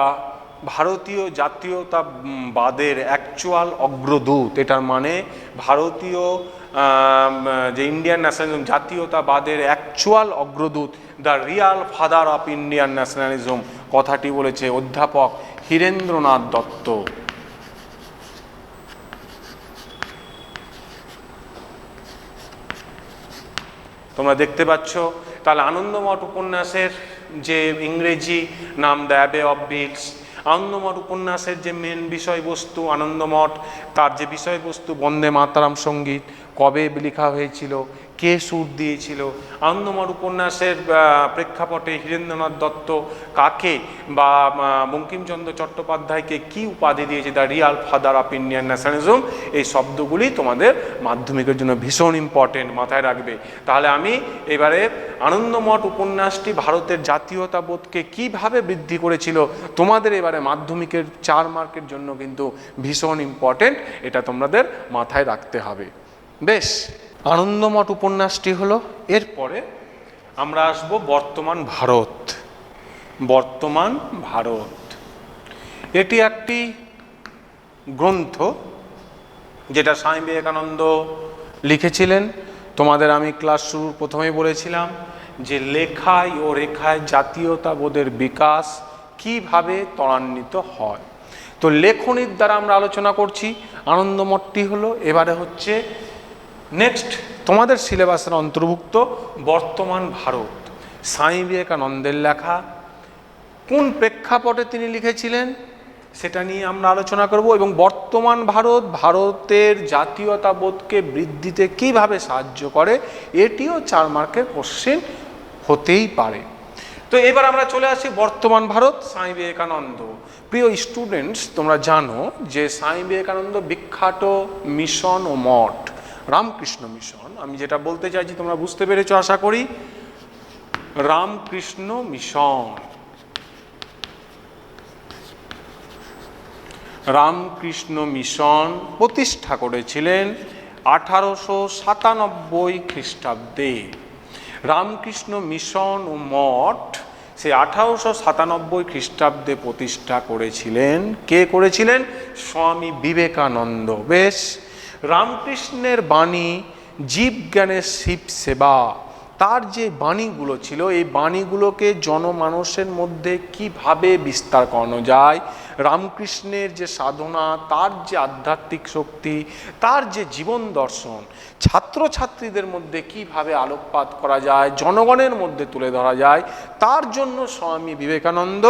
ভারতীয় জাতীয়তাবাদের অ্যাকচুয়াল অগ্রদূত, এটার মানে ভারতীয় যে ইন্ডিয়ান ন্যাশনালিজম, জাতীয়তাবাদের অ্যাকচুয়াল অগ্রদূত, the real father of Indian nationalism, কথাটি বলেছে অধ্যাপক হীরেন্দ্রনাথ দত্ত। তোমরা দেখতে পাচ্ছ তাহলে আনন্দমঠ উপন্যাসের যে ইংরেজি নাম the abbey of bits, Anandamath উপন্যাসের যে মেন বিষয়বস্তু আনন্দমঠ, তার যে বিষয়বস্তু বন্দে মাতরম সঙ্গীত, কবে লেখা হয়েছিল, কে সুর দিয়েছিল, আনন্দমঠ উপন্যাসের প্রেক্ষাপটে হীরেন্দ্রনাথ দত্ত কাকে বা বঙ্কিমচন্দ্র চট্টোপাধ্যায়কে কি উপাধি দিয়েছে, the real father of Indian nationalism, এই শব্দগুলি তোমাদের মাধ্যমিকের জন্য ভীষণ ইম্পর্টেন্ট, মাথায় রাখবে। তাহলে আমি এবারে আনন্দমঠ উপন্যাসটি ভারতের জাতীয়তাবোধকে কিভাবে বৃদ্ধি করেছিল, তোমাদের এবারে মাধ্যমিকের 4 মার্কের জন্য কিন্তু ভীষণ ইম্পর্টেন্ট, এটা তোমাদের মাথায় রাখতে হবে। বেশ, আনন্দমঠ উপন্যাসটি হলো। এরপরে আমরা আসব বর্তমান ভারত। বর্তমান ভারত এটি একটি গ্রন্থ যেটা স্বামী বিবেকানন্দ লিখেছিলেন। তোমাদের আমি ক্লাস শুরুর প্রথমেই বলেছিলাম যে লেখায় ও রেখায় জাতীয়তাবোধের বিকাশ কিভাবে ত্বরান্বিত হয়। তো লেখনীর দ্বারা আমরা আলোচনা করছি। আনন্দমঠটি হলো। এবারে হচ্ছে নেক্সট তোমাদের সিলেবাসের অন্তর্ভুক্ত বর্তমান ভারত, স্বামী বিবেকানন্দের লেখা। কোন প্রেক্ষাপটে তিনি লিখেছিলেন সেটা নিয়ে আমরা আলোচনা করব, এবং বর্তমান ভারত ভারতের জাতীয়তাবোধকে বৃদ্ধিতে কিভাবে সাহায্য করে, এটিও 4 মার্কের কোশ্চেন হতেই পারে। তো এবার আমরা চলে আসি বর্তমান ভারত, স্বামী বিবেকানন্দ। প্রিয় স্টুডেন্টস, তোমরা জানো যে স্বামী বিবেকানন্দ বিখ্যাত মিশন ও মঠ, রামকৃষ্ণ মিশন। আমি যেটা বলতে চাইছি তোমরা বুঝতে পেরেছো আশা করি। রামকৃষ্ণ মিশন, রামকৃষ্ণ মিশন প্রতিষ্ঠা করেছিলেন 1897 খ্রিস্টাব্দে। রামকৃষ্ণ মিশন ও মঠ সে 1897 খ্রিস্টাব্দে প্রতিষ্ঠা করেছিলেন। কে করেছিলেন? স্বামী বিবেকানন্দ। বেশ, রামকৃষ্ণের বাণী জীবজ্ঞানের শিব সেবা, তার যে বাণীগুলো ছিল এই বাণীগুলোকে জনমানসের মধ্যে কিভাবে বিস্তার করানো যায়, রামকৃষ্ণের যে সাধনা, তার যে আধ্যাত্মিক শক্তি, তার যে জীবন দর্শন ছাত্রছাত্রীদের মধ্যে কিভাবে আলোকপাত করা যায়, জনগণের মধ্যে তুলে ধরা যায়, তার জন্য স্বামী বিবেকানন্দ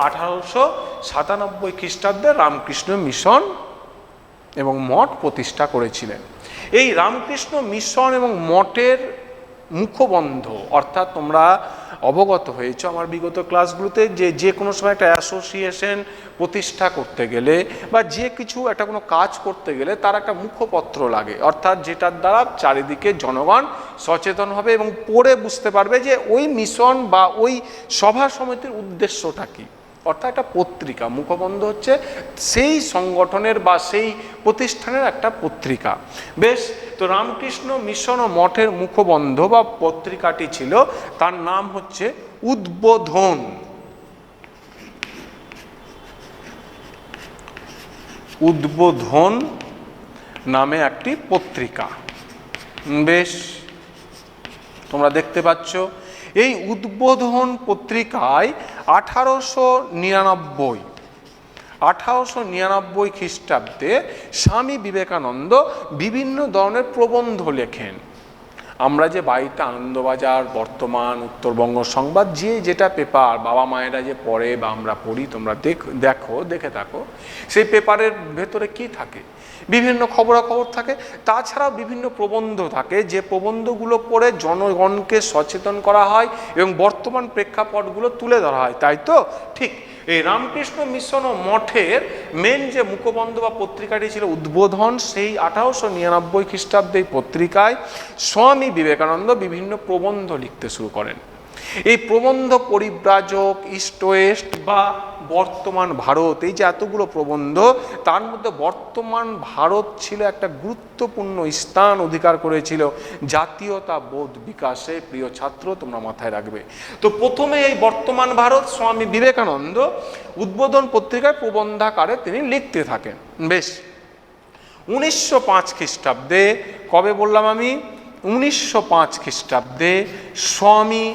1897 খ্রিস্টাব্দে রামকৃষ্ণ মিশন এবং মঠ প্রতিষ্ঠা করেছিলেন। এই রামকৃষ্ণ মিশন এবং মঠের মুখবন্ধ, অর্থাৎ তোমরা অবগত হয়েছ আমার বিগত ক্লাসগুলোতে যে কোনো সময় একটা অ্যাসোসিয়েশন প্রতিষ্ঠা করতে গেলে বা যে কিছু একটা কোনো কাজ করতে গেলে তার একটা মুখপত্র লাগে, অর্থাৎ যেটার দ্বারা চারিদিকে জনগণ সচেতন হবে এবং পড়ে বুঝতে পারবে যে ওই মিশন বা ওই সভা সমিতির উদ্দেশ্যটা কী। অর্থাৎ একটা পত্রিকা, মুখবন্ধ হচ্ছে সেই সংগঠনের বা সেই প্রতিষ্ঠানের একটা পত্রিকা। বেশ, তো রামকৃষ্ণ মিশন ও মঠের মুখবন্ধ বা পত্রিকাটি ছিল, তার নাম হচ্ছে উদ্বোধন। উদ্বোধন নামে একটি পত্রিকা। বেশ, তোমরা দেখতে পাচ্ছ এই উদ্বোধন পত্রিকায় 1899 খ্রিস্টাব্দে স্বামী বিবেকানন্দ বিভিন্ন ধরনের প্রবন্ধ লেখেন। আমরা যে বাড়িতে আনন্দবাজার, বর্তমান, উত্তরবঙ্গ সংবাদ, যে যেটা পেপার বাবা মায়েরা যে পড়ে বা আমরা পড়ি, তোমরা দেখে থাকো, সেই পেপারের ভেতরে কি থাকে? বিভিন্ন খবরাখবর থাকে, তাছাড়াও বিভিন্ন প্রবন্ধ থাকে, যে প্রবন্ধগুলো পড়ে জনগণকে সচেতন করা হয় এবং বর্তমান প্রেক্ষাপটগুলো তুলে ধরা হয়, তাই তো? ঠিক এই রামকৃষ্ণ মিশন ও মঠের মেন যে মুখবন্ধ বা পত্রিকাটি ছিল উদ্বোধন, সেই 1899 খ্রিস্টাব্দে পত্রিকায় স্বামী বিবেকানন্দ বিভিন্ন প্রবন্ধ লিখতে শুরু করেন। এই প্রবন্ধ পরিব্রাজক, ইস্ট ওয়েস্ট বা বর্তমান ভারত, এই যে এতগুলো প্রবন্ধ, তার মধ্যে বর্তমান ভারত ছিল একটা গুরুত্বপূর্ণ স্থান অধিকার করেছিল জাতীয়তাবোধ বিকাশে। প্রিয় ছাত্র, তোমরা মাথায় রাখবে। তো প্রথমে এই বর্তমান ভারত স্বামী বিবেকানন্দ উদ্বোধন পত্রিকায় প্রবন্ধাকারে তিনি লিখতে থাকেন। বেশ, 1905 খ্রিস্টাব্দে, কবে বললাম আমি? 1905 খ্রিস্টাব্দে স্বামী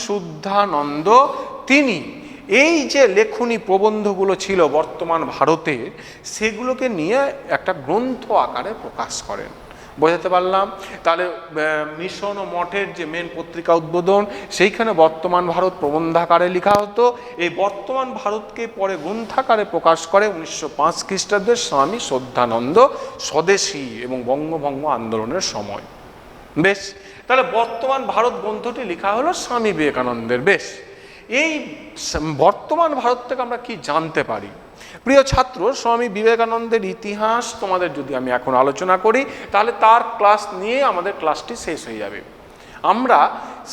শুদ্ধানন্দ তিনি এই যে লেখনী প্রবন্ধগুলো ছিল বর্তমান ভারতে, সেগুলোকে নিয়ে একটা গ্রন্থ আকারে প্রকাশ করেন। বোঝাতে পারলাম? তাহলে মিশন ও মঠের যে মেন পত্রিকা উদ্বোধন, সেইখানে বর্তমান ভারত প্রবন্ধাকারে লেখা হতো। এই বর্তমান ভারতকে পরে গ্রন্থাকারে প্রকাশ করে 1905 খ্রিস্টাব্দের স্বামী শুদ্ধানন্দ স্বদেশী এবং বঙ্গভঙ্গ আন্দোলনের সময়। বেশ, তাহলে বর্তমান ভারত গ্রন্থটি লেখা হলো স্বামী বিবেকানন্দের। বেশ, এই বর্তমান ভারত থেকে আমরা কি জানতে পারি? প্রিয় ছাত্র, স্বামী বিবেকানন্দের ইতিহাস তোমাদের যদি আমি এখন আলোচনা করি, তাহলে তার ক্লাস নিয়ে আমাদের ক্লাসটি শেষ হয়ে যাবে। আমরা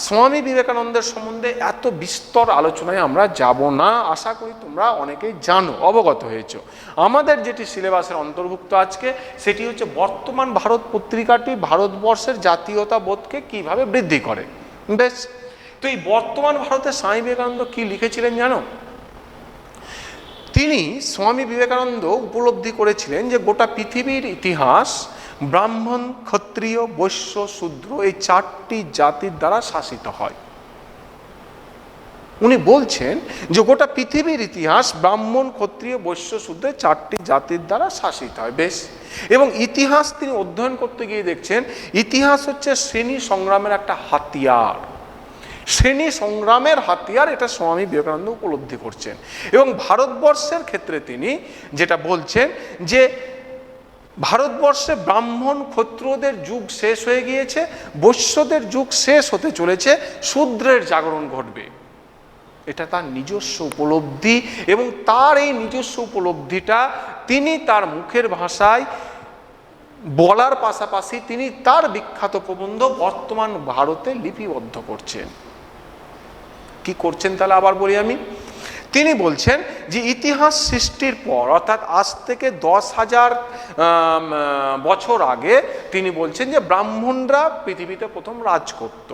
স্বামী বিবেকানন্দের সম্বন্ধে এত বিস্তর আলোচনায় আমরা যাব না, আশা করি তোমরা অনেকেই জানো, অবগত হয়েছো। আমাদের যেটি সিলেবাসের অন্তর্ভুক্ত আজকে, সেটি হচ্ছে বর্তমান ভারত পত্রিকাটি ভারতবর্ষের জাতীয়তাবোধকে কিভাবে বৃদ্ধি করে। বেশ, তো এই বর্তমান ভারতে স্বামী বিবেকানন্দ কি লিখেছিলেন জানো? তিনি, স্বামী বিবেকানন্দ উপলব্ধি করেছিলেন যে গোটা পৃথিবীর ইতিহাস ব্রাহ্মণ, ক্ষত্রিয়, বৈশ্য, শূদ্র এই 4টি জাতির দ্বারা শাসিত হয়। উনি বলছেন যে গোটা পৃথিবীর ইতিহাস ব্রাহ্মণ, ক্ষত্রিয়, বৈশ্য, শূদ্র 4টি জাতির দ্বারা শাসিত হয়। বেশ, এবং ইতিহাস তিনি অধ্যয়ন করতে গিয়ে দেখছেন ইতিহাস হচ্ছে শ্রেণী সংগ্রামের একটা হাতিয়ার। শ্রেণী সংগ্রামের হাতিয়ার, এটা স্বামী বিবেকানন্দ উপলব্ধি করছেন। এবং ভারতবর্ষের ক্ষেত্রে তিনি যেটা বলছেন যে ভারতবর্ষে ব্রাহ্মণ ক্ষত্রিয়দের যুগ শেষ হয়ে গিয়েছে, বৈশ্যদের যুগ শেষ হতে চলেছে, শূদ্রের জাগরণ ঘটবে। এটা তার নিজস্ব উপলব্ধি, এবং তার এই নিজস্ব উপলব্ধিটা তিনি তার মুখের ভাষায় বলার পাশাপাশি তিনি তার বিখ্যাত প্রবন্ধ বর্তমান ভারতে লিপিবদ্ধ করছেন। কি করছেন তাহলে আবার বলি আমি? তিনি বলছেন যে ইতিহাস সৃষ্টির পর, অর্থাৎ আজ থেকে 10,000 বছর আগে তিনি বলছেন যে ব্রাহ্মণরা পৃথিবীতে প্রথম রাজ করত।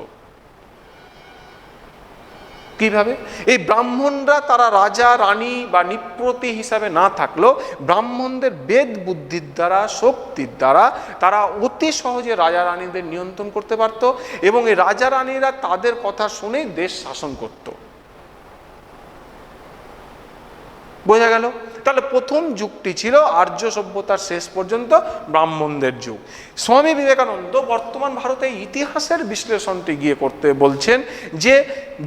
কিভাবে? এই ব্রাহ্মণরা, তারা রাজা রানী বা নিপ্রতি হিসাবে না থাকলেও ব্রাহ্মণদের বেদ বুদ্ধির দ্বারা, শক্তির দ্বারা তারা অতি সহজে রাজা রানীদের নিয়ন্ত্রণ করতে পারত, এবং এই রাজা রানীরা তাদের কথা শুনেই দেশ শাসন করত। বোঝা গেল? তাহলে প্রথম যুগটি ছিল আর্য সভ্যতার শেষ পর্যন্ত ব্রাহ্মণদের যুগ। স্বামী বিবেকানন্দ বর্তমান ভারতে ইতিহাসের বিশ্লেষণটি গিয়ে করতে বলছেন যে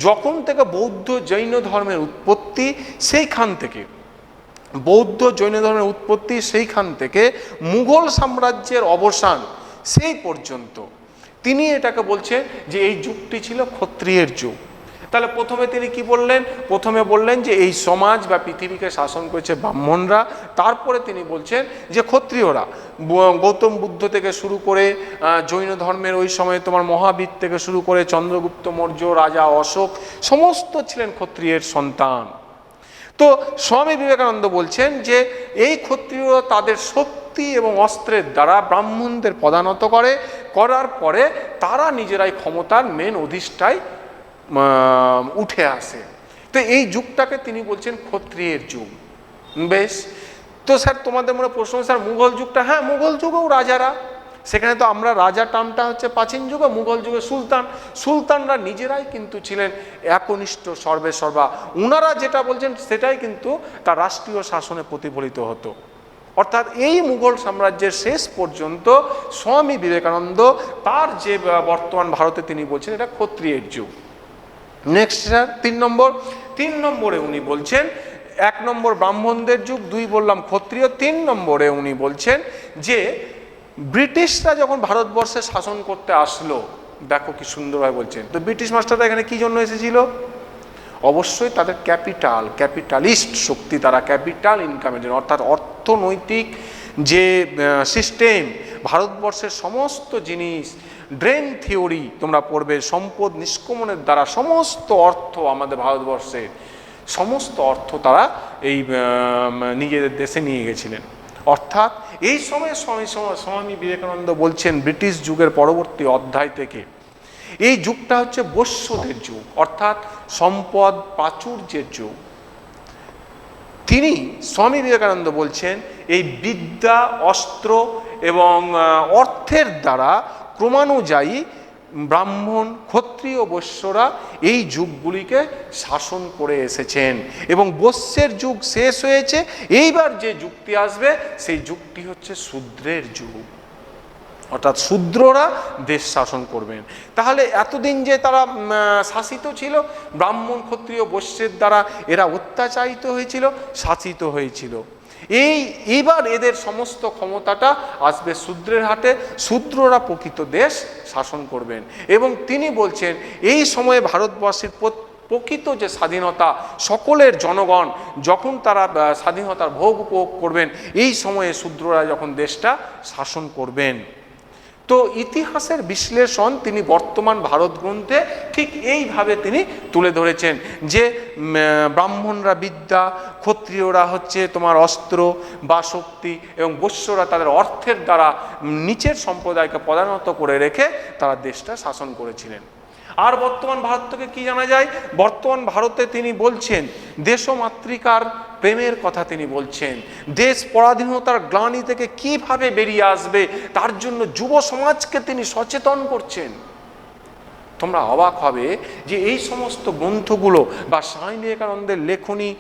যখন থেকে বৌদ্ধ জৈন ধর্মের উৎপত্তি, সেইখান থেকে বৌদ্ধ জৈন ধর্মের উৎপত্তি, সেইখান থেকে মুঘল সাম্রাজ্যের অবসান, সেই পর্যন্ত তিনি এটাকে বলছেন যে এই যুগটি ছিল ক্ষত্রিয়ের যুগ। তাহলে প্রথমে তিনি কি বললেন? প্রথমে বললেন যে এই সমাজ বা পৃথিবীকে শাসন করেছে ব্রাহ্মণরা। তারপরে তিনি বলছেন যে ক্ষত্রিয়রা, গৌতম বুদ্ধ থেকে শুরু করে জৈন ধর্মের ওই সময় তোমার মহাবীর থেকে শুরু করে চন্দ্রগুপ্ত মৌর্য, রাজা অশোক, সমস্ত ছিলেন ক্ষত্রিয়ের সন্তান। তো স্বামী বিবেকানন্দ বলছেন যে এই ক্ষত্রিয়রা তাদের শক্তি এবং অস্ত্রের দ্বারা ব্রাহ্মণদের পদানত করার পরে তারা নিজেরাই ক্ষমতার মেন অধিষ্ঠায় উঠে আসে। তো এই যুগটাকে তিনি বলছেন ক্ষত্রিয়ের যুগ। বেশ, তো স্যার তোমাদের মনে প্রশ্ন, স্যার মুঘল যুগটা? হ্যাঁ, মুঘল যুগেও রাজারা, সেখানে তো আমরা রাজা টার্মটা হচ্ছে প্রাচীন যুগে, মুঘল যুগে সুলতানরা নিজেরাই কিন্তু ছিলেন একনিষ্ঠ সর্বে সর্বা। উনারা যেটা বলছেন সেটাই কিন্তু তার রাষ্ট্রীয় শাসনে প্রতিফলিত হতো। অর্থাৎ এই মুঘল সাম্রাজ্যের শেষ পর্যন্ত স্বামী বিবেকানন্দ তার যে বর্তমান ভারতে তিনি বলছেন এটা ক্ষত্রিয়ের যুগ। নেক্সট স্যার 3 নম্বরে উনি বলছেন 1 নম্বর ব্রাহ্মণদের যুগ, 2 বললাম ক্ষত্রিয়, 3 নম্বরে উনি বলছেন যে ব্রিটিশরা যখন ভারতবর্ষে শাসন করতে আসলো, দেখো কি সুন্দরভাবে বলছেন। তো ব্রিটিশ মাস্টাররা এখানে কি জন্য এসেছিল? অবশ্যই তাদের ক্যাপিটালিস্ট শক্তি, তারা ক্যাপিটাল ইনকামের জন্য, অর্থাৎ অর্থনৈতিক যে সিস্টেম, ভারতবর্ষের সমস্ত জিনিস, ড্রেন থিওরি তোমরা পড়বে, সম্পদ নিষ্কমনের দ্বারা সমস্ত অর্থ, আমাদের ভারতবর্ষের সমস্ত অর্থ তারা এই নিজেদের দেশে নিয়ে গেছিলেন। অর্থাৎ এই সময় স্বামী বিবেকানন্দ বলছেন ব্রিটিশ যুগের পরবর্তী অধ্যায় থেকে এই যুগটা হচ্ছে বৈশ্যদের যুগ, অর্থাৎ সম্পদ প্রাচুর্যের যুগ। তিনি স্বামী বিবেকানন্দ বলছেন এই বিদ্যা, অস্ত্র এবং অর্থের দ্বারা ক্রমানুযায়ী ব্রাহ্মণ, ক্ষত্রিয়, বৈশ্যরা এই যুগগুলিকে শাসন করে এসেছেন এবং বৈশ্যের যুগ শেষ হয়েছে। এইবার যে যুগটি আসবে সেই যুগটি হচ্ছে শূদ্রের যুগ, অর্থাৎ শূদ্ররা দেশ শাসন করবেন। তাহলে এতদিন যে তারা শাসিত ছিল, ব্রাহ্মণ, ক্ষত্রিয়, বৈশ্যের দ্বারা এরা অত্যাচারিত হয়েছিল, শাসিত হয়েছিল, এইবার এদের সমস্ত ক্ষমতাটা আসবে শূদ্রের হাতে, শূদ্ররা প্রকৃত দেশ শাসন করবেন। এবং তিনি বলছেন এই সময়ে ভারতবর্ষের প্রকৃত যে স্বাধীনতা, সকলের জনগণ যখন তারা স্বাধীনতার ভোগ উপভোগ করবেন, এই সময়ে শূদ্ররা যখন দেশটা শাসন করবেন। তো ইতিহাসের বিশ্লেষণ তিনি বর্তমান ভারত গ্রন্থে ঠিক এইভাবে তিনি তুলে ধরেছেন যে ব্রাহ্মণরা বিদ্যা, ক্ষত্রিয়রা হচ্ছে তোমার অস্ত্র বা শক্তি এবং বৈশ্যরা তাদের অর্থের দ্বারা নিচের সম্প্রদায়কে পদানত করে রেখে তারা দেশটা শাসন করেছিলেন। আর বর্তমান ভারত থেকে কি জানা যায়? বর্তমান ভারতে তিনি বলছেন দেশমাতৃকার প্রেমের কথা তিনি বলছেন, দেশ পরাধীনতার গ্লানি থেকে কিভাবে বেরিয়ে আসবে তার জন্য যুব সমাজকে তিনি সচেতন করছেন। তোমরা অবাক হবে যে এই সমস্ত গ্রন্থগুলো বা স্বামী বিবেকানন্দের লেখনী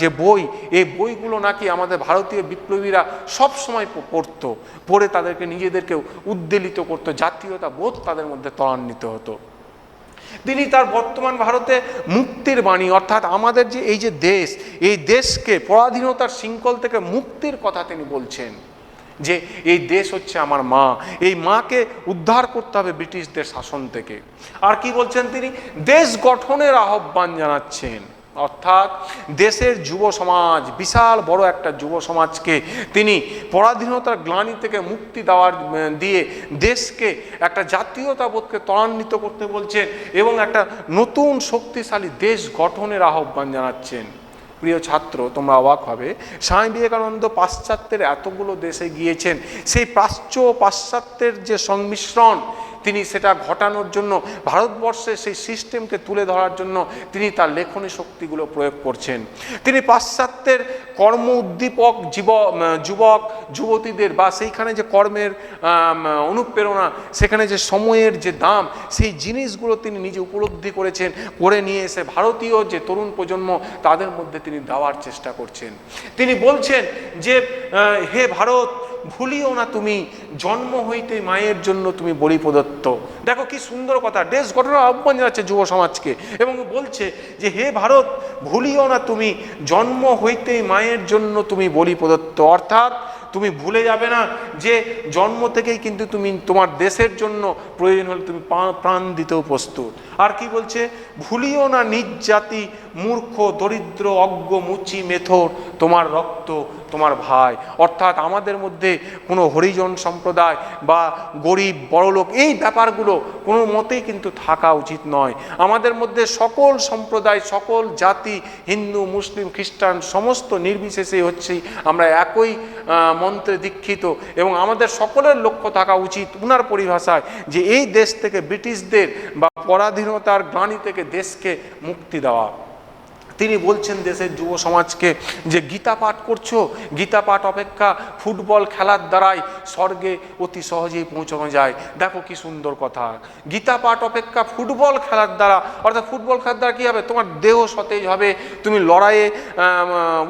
যে বই, এই বইগুলো নাকি আমাদের ভারতীয় বিপ্লবীরা সব সময় পড়তো, পড়ে তাদেরকে নিজেদেরকে উদ্বেলিত করতো, জাতীয়তা বোধ তাদের মধ্যে ত্বরান্বিত হতো। তিনি তার বর্তমান ভারতে মুক্তির বাণী, অর্থাৎ আমাদের যে এই যে দেশ, এই দেশকে পরাধীনতার শৃঙ্খল থেকে মুক্তির কথা তিনি বলছেন যে এই দেশ হচ্ছে আমার মা, এই মাকে উদ্ধার করতে হবে ব্রিটিশদের শাসন থেকে। আর কি বলছেন তিনি? দেশ গঠনের আহ্বান জানাচ্ছেন, অর্থাৎ দেশের যুব সমাজ, বিশাল বড় একটা যুব সমাজকে তিনি পরাধীনতার গ্লানি থেকে মুক্তি দিয়ে দেশকে একটা জাতীয়তাবোধকে ত্বরান্বিত করতে বলছেন এবং একটা নতুন শক্তিশালী দেশ গঠনের আহ্বান জানাচ্ছেন। প্রিয় ছাত্র, তোমরা অবাক হবে, স্বামী বিবেকানন্দ পাশ্চাত্যের এতগুলো দেশে গিয়েছেন, সেই প্রাচ্য ও পাশ্চাত্যের যে সংমিশ্রণ তিনি সেটা ঘটানোর জন্য, ভারতবর্ষে সেই সিস্টেমকে তুলে ধরার জন্য তিনি তার লেখনী শক্তিগুলো প্রয়োগ করছেন। তিনি পাশ্চাত্যের কর্ম উদ্দীপক যুবক যুবতীদের বা সেইখানে যে কর্মের অনুপ্রেরণা, সেখানে যে সময়ের যে দাম, সেই জিনিসগুলো তিনি নিজে উপলব্ধি করেছেন, করে নিয়ে এসে ভারতীয় যে তরুণ প্রজন্ম তাদের মধ্যে তিনি দেওয়ার চেষ্টা করছেন। তিনি বলছেন যে হে ভারত, ভুলিও না তুমি জন্ম হইতে মায়ের জন্য তুমি বলি প্রদত্ত। দেখো কি সুন্দর কথা, দেশ গঠনের আহ্বান জানাচ্ছে যুব সমাজকে এবং বলছে যে হে ভারত, ভুলিও না তুমি জন্ম হইতেই মায়ের জন্য তুমি বলি প্রদত্ত। অর্থাৎ তুমি ভুলে যাবে না যে জন্ম থেকেই কিন্তু তুমি তোমার দেশের জন্য প্রয়োজন হলে তুমি প্রাণ দিতেও প্রস্তুত। আর কি বলছে? ভুলিও না নিজ জাতি, মূর্খ, দরিদ্র, অজ্ঞ, মুচি, মেথর, তোমার রক্ত তোমার ভাই। অর্থাৎ আমাদের মধ্যে কোনো হরিজন সম্প্রদায় বা গরিব বড়লোক এই ব্যাপারগুলো কোনো মতেই কিন্তু থাকা উচিত নয়। আমাদের মধ্যে সকল সম্প্রদায়, সকল জাতি, হিন্দু, মুসলিম, খ্রিস্টান সমস্ত নির্বিশেষে হচ্ছে আমরা একই মন্ত্রে দীক্ষিত এবং আমাদের সকলের লক্ষ্য থাকা উচিত উনার পরিভাষায় যে এই দেশ থেকে ব্রিটিশদের বা পরাধীনতার গ্লানি থেকে দেশকে মুক্তি দেওয়া। তিনি বলছেন দেশের যুব সমাজকে যে গীতা পাঠ করছো, গীতা পাঠ অপেক্ষা ফুটবল খেলার দ্বারাই স্বর্গে অতি সহজেই পৌঁছানো যায়। দেখো কি সুন্দর কথা, গীতা পাঠ অপেক্ষা ফুটবল খেলার দ্বারা, অর্থাৎ ফুটবল খেলার দ্বারা কী হবে? তোমার দেহ সতেজ হবে, তুমি লড়াইয়ে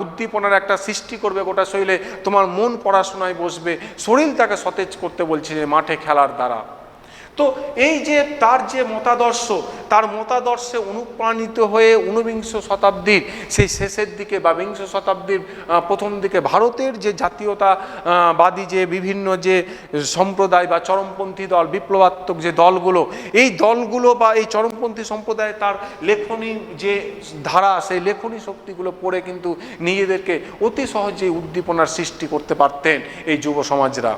উদ্দীপনার একটা সৃষ্টি করবে গোটা শরীরে, তোমার মন পড়াশোনায় বসবে, শরীরটাকে সতেজ করতে বলছে যে মাঠে খেলার দ্বারা। তো এই যে তার যে মতাদর্শ, তার মতাদর্শে অনুপ্রাণিত হয়ে ঊনবিংশ শতাব্দীর সেই শেষের দিকে বা বিংশ শতাব্দীর প্রথম দিকে ভারতের যে জাতীয়তাবাদী যে বিভিন্ন যে সম্প্রদায় বা চরমপন্থী দল, বিপ্লবাত্মক যে দলগুলো, এই দলগুলো বা এই চরমপন্থী সম্প্রদায় তার লেখনী যে ধারা, সেই লেখনী শক্তিগুলো পড়ে কিন্তু নিজেদেরকে অতি সহজেই উদ্দীপনার সৃষ্টি করতে পারতেন এই যুব সমাজরা।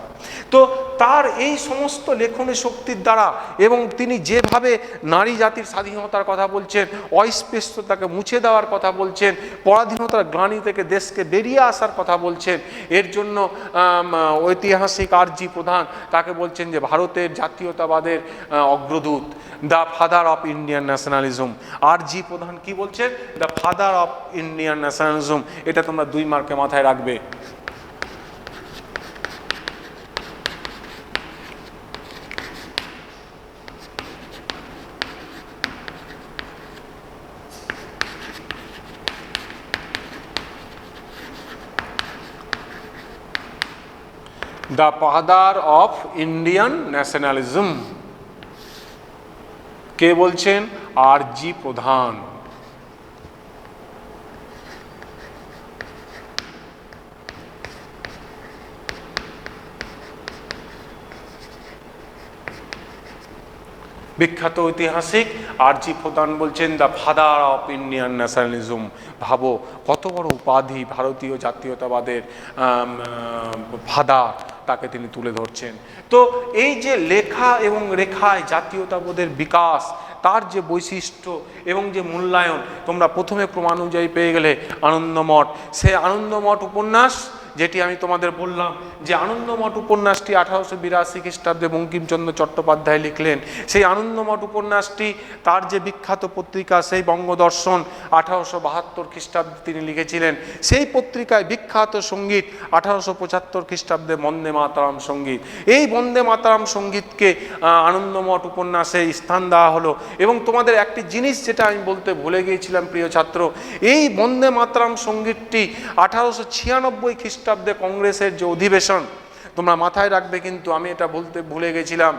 তো তার এই সমস্ত লেখনী শক্তির দ্বারা এবং তিনি যেভাবে নারী জাতির স্বাধীনতার কথা বলছেন, অস্পৃশ্যতাকে মুছে দেওয়ার কথা বলছেন, পরাধীনতার গ্লানি থেকে দেশকে বেরিয়ে আসার কথা বলছেন, এর জন্য ঐতিহাসিক আর.জি. প্রধান তাকে বলছেন যে ভারতের জাতীয়তাবাদের অগ্রদূত, the father of Indian nationalism. RG. Pradhan কি বলছেন? The father of Indian nationalism. এটা তোমরা 2 মার্কে মাথায় রাখবে। The father of Indian nationalism কে বলছেন? আর.জি. প্রধান। বিখ্যাত ঐতিহাসিক আর.জি. প্রধান বলছেন the father of Indian nationalism. ভাবো কত বড় উপাধি ভারতীয় জাতীয়তাবাদের ফাদার, তাকে তিনি তুলে ধরছেন। তো এই যে লেখা এবং রেখায় জাতীয়তাবোধের বিকাশ, তার যে বৈশিষ্ট্য এবং যে মূল্যায়ন তোমরা প্রথমে ক্রমানুযায়ী পেয়ে গেলে আনন্দমঠ। সে আনন্দমঠ উপন্যাস যেটি আমি তোমাদের বললাম যে আনন্দমঠ উপন্যাসটি 1882 খ্রিস্টাব্দে বঙ্কিমচন্দ্র চট্টোপাধ্যায় লিখলেন। সেই আনন্দমঠ উপন্যাসটি তার যে বিখ্যাত পত্রিকা সেই বঙ্গদর্শন 1872 খ্রিস্টাব্দে তিনি লিখেছিলেন। সেই পত্রিকায় বিখ্যাত সঙ্গীত 1875 খ্রিস্টাব্দে বন্দে মাতরম সঙ্গীত। এই বন্দে মাতরম সঙ্গীতকে আনন্দমঠ উপন্যাসে স্থান দেওয়া হলো। এবং তোমাদের একটি জিনিস যেটা আমি বলতে ভুলে গিয়েছিলাম প্রিয় ছাত্র, এই বন্দে মাতরম সঙ্গীতটি 1896 খ্রিস্টাব্দে কংগ্রেসের যে অধিবেশন, তোমরা মাথায় রাখবে কিন্তু আমি এটা বলতে ভুলে গেছিলাম।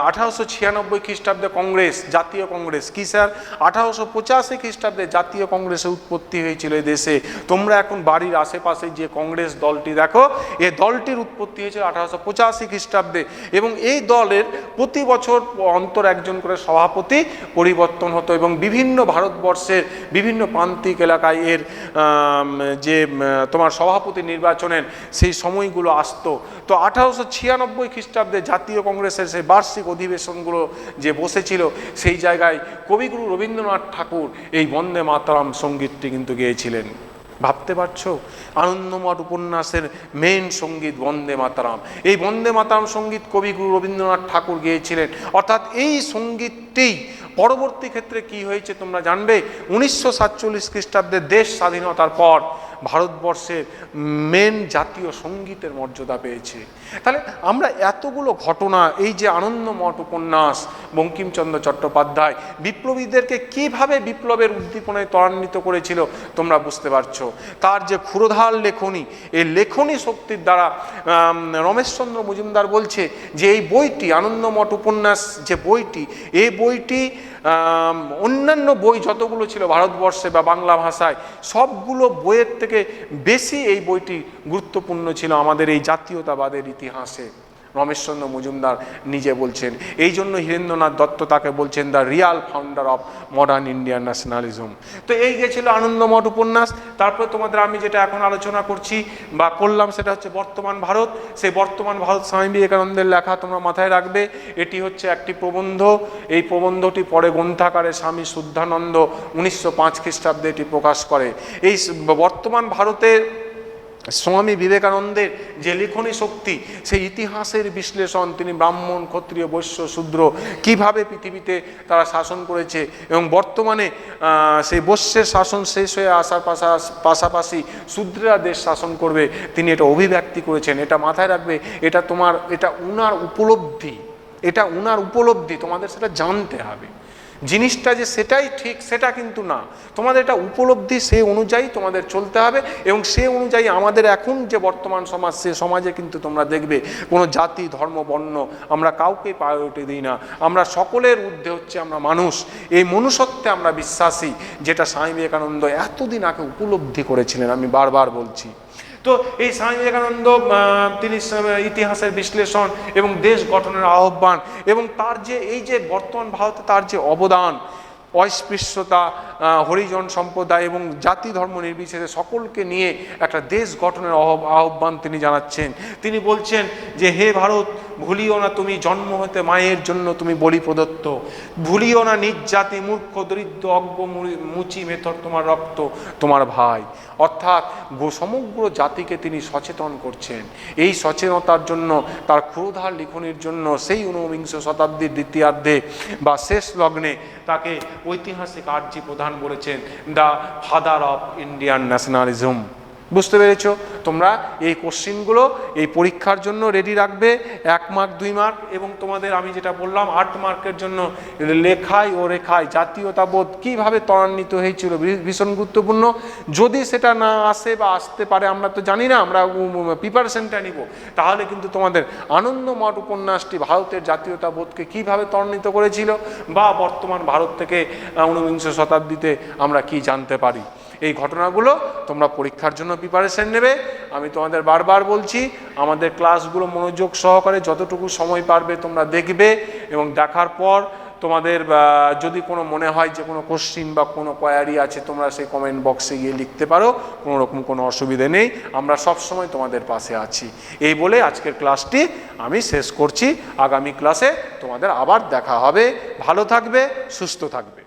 1896 খ্রিস্টাব্দে কংগ্রেস, জাতীয় কংগ্রেস কি স্যার? 1885 খ্রিস্টাব্দে জাতীয় কংগ্রেসের উৎপত্তি হয়েছিল এই দেশে। তোমরা এখন বাড়ির আশেপাশে যে কংগ্রেস দলটি দেখো, এই দলটির উৎপত্তি হয়েছিল 1885 খ্রিস্টাব্দে। এবং এই দলের প্রতি বছর অন্তর একজন করে সভাপতি পরিবর্তন হতো এবং বিভিন্ন ভারতবর্ষের বিভিন্ন প্রান্তিক এলাকায় এর যে তোমার সভাপতি নির্বাচনের সেই সময়গুলো আসতো। তো 1896 খ্রিস্টাব্দে জাতীয় কংগ্রেসের সেই বার্ষিক অধিবেশনগুলো যে বসেছিল, সেই জায়গায় কবিগুরু রবীন্দ্রনাথ ঠাকুর এই বন্দে মাতরম সঙ্গীতটি কিন্তু গেয়েছিলেন। ভাবতে পারছো? আনন্দমঠ উপন্যাসের মেন সঙ্গীত বন্দে মাতরম। এই বন্দে মাতরম সঙ্গীত কবিগুরু রবীন্দ্রনাথ ঠাকুর গেয়েছিলেন। অর্থাৎ এই সঙ্গীতটি পরবর্তী ক্ষেত্রে কি হয়েছে তোমরা জানবে। 1947 খ্রিস্টাব্দে দেশ স্বাধীনতার পর ভারতবর্ষের মেন জাতীয় সঙ্গীতের মর্যাদা পেয়েছে। তাহলে আমরা এতগুলো ঘটনা, এই যে আনন্দমঠ উপন্যাস বঙ্কিমচন্দ্র চট্টোপাধ্যায় বিপ্লবীদেরকে কিভাবে বিপ্লবের উদ্দীপনায় ত্বরান্বিত করেছিল তোমরা বুঝতে পারছো। তার যে ক্ষুরধার লেখনী, এই লেখনী শক্তির দ্বারা রমেশচন্দ্র মজুমদার বলছে যে এই বইটি, আনন্দমঠ উপন্যাস যে বইটি, এই বইটি অন্যান্য বই যতগুলো ছিল ভারতবর্ষে বা বাংলা ভাষায়, সবগুলো বইয়ের থেকে বেশি এই বইটি গুরুত্বপূর্ণ ছিল আমাদের এই জাতীয়তাবাদের ইতিহাসে। রমেশচন্দ্র মজুমদার নিজে বলছেন। এই জন্য হীরেন্দ্রনাথ দত্ত তাকে বলছেন the Real founder of modern Indian nationalism. তো এই গেছিল আনন্দমঠ উপন্যাস। তারপরে তোমাদের আমি যেটা এখন আলোচনা করছি বা করলাম সেটা হচ্ছে বর্তমান ভারত। সেই বর্তমান ভারত স্বামী বিবেকানন্দের লেখা, তোমরা মাথায় রাখবে। এটি হচ্ছে একটি প্রবন্ধ। এই প্রবন্ধটি পরে গ্রন্থাকারে স্বামী শুদ্ধানন্দ 1905 খ্রিস্টাব্দে এটি প্রকাশ করে। এই বর্তমান ভারতের স্বামী বিবেকানন্দের যে লেখনী শক্তি, সেই ইতিহাসের বিশ্লেষণ, তিনি ব্রাহ্মণ, ক্ষত্রিয়, বৈশ্য, শূদ্র কিভাবে পৃথিবীতে তারা শাসন করেছে এবং বর্তমানে সেই বৈশ্যের শাসন শেষ হয়ে আসার পাশাপাশি শূদ্রেরা দেশ শাসন করবে, তিনি এটা অভিব্যক্তি করেছেন। এটা মাথায় রাখবে। এটা উনার উপলব্ধি, এটা উনার উপলব্ধি, তোমাদের সেটা জানতে হবে। জিনিসটা যে সেটাই ঠিক সেটা কিন্তু না, তোমাদের এটা উপলব্ধি, সেই অনুযায়ী তোমাদের চলতে হবে। এবং সেই অনুযায়ী আমাদের এখন যে বর্তমান সমাজ, সে সমাজে কিন্তু তোমরা দেখবে কোনো জাতি, ধর্ম, বর্ণ আমরা কাউকে প্রায়োরিটি দিই না। আমরা সকলের ঊর্ধ্বে হচ্ছে আমরা মানুষ। এই মনুষ্যত্বে আমরা বিশ্বাসী, যেটা স্বামী বিবেকানন্দ এতদিন আগে উপলব্ধি করেছিলেন। আমি বারবার বলছি। তো এই স্বামী বিবেকানন্দ তিনি ইতিহাসের বিশ্লেষণ এবং দেশ গঠনের আহ্বান এবং তার যে এই যে বর্তমান ভারতে তার যে অবদান, অস্পৃশ্যতা, হরিজন সম্প্রদায় এবং জাতি ধর্ম নির্বিশেষে সকলকে নিয়ে একটা দেশ গঠনের আহ্বান তিনি জানাচ্ছেন। তিনি বলছেন যে হে ভারত, ভুলিও না তুমি জন্ম হতে মায়ের জন্য তুমি বলি প্রদত্ত, ভুলিও না নিজ জাতি মূর্খ দরিদ্র অজ্ঞ মুচি মেথর তোমার রক্ত তোমার ভাই। অর্থাৎ সমগ্র জাতিকে তিনি সচেতন করছেন। এই সচেতনতার জন্য তার ক্ষুরধার লিখনির জন্য সেই ঊনবিংশ শতাব্দীর দ্বিতীয়ার্ধে বা শেষ লগ্নে তাকে ঐতিহাসিক আর্জি প্রধান বলেছেন the father of Indian nationalism. বুঝতে পেরেছ? তোমরা এই কোশ্চিনগুলো এই পরীক্ষার জন্য রেডি রাখবে, 1 মার্ক 2 মার্ক, এবং তোমাদের আমি যেটা বললাম 8 মার্কের জন্য লেখায় ও রেখায় জাতীয়তাবোধ কীভাবে ত্বরান্বিত হয়েছিল ভীষণ গুরুত্বপূর্ণ। যদি সেটা না আসে বা আসতে পারে, আমরা তো জানি না, আমরা প্রিপারেশনটা নিব, তাহলে কিন্তু তোমাদের আনন্দমঠ উপন্যাসটি ভারতের জাতীয়তাবোধকে কীভাবে ত্বরান্বিত করেছিল বা বর্তমান ভারত থেকে ঊনবিংশ শতাব্দীতে আমরা কি জানতে পারি, এই ঘটনাগুলো তোমরা পরীক্ষার জন্য প্রিপারেশন নেবে। আমি তোমাদের বারবার বলছি, আমাদের ক্লাসগুলো মনোযোগ সহকারে যতটুকু সময় পারবে তোমরা দেখবে, এবং দেখার পর তোমাদের যদি কোনো মনে হয় যে কোনো কোশ্চিন বা কোনো কোয়ারি আছে, তোমরা সেই কমেন্ট বক্সে গিয়ে লিখতে পারো, কোনো রকম কোনো অসুবিধে নেই, আমরা সব সময় তোমাদের পাশে আছি। এই বলে আজকের ক্লাসটি আমি শেষ করছি। আগামী ক্লাসে তোমাদের আবার দেখা হবে। ভালো থাকবে, সুস্থ থাকবে।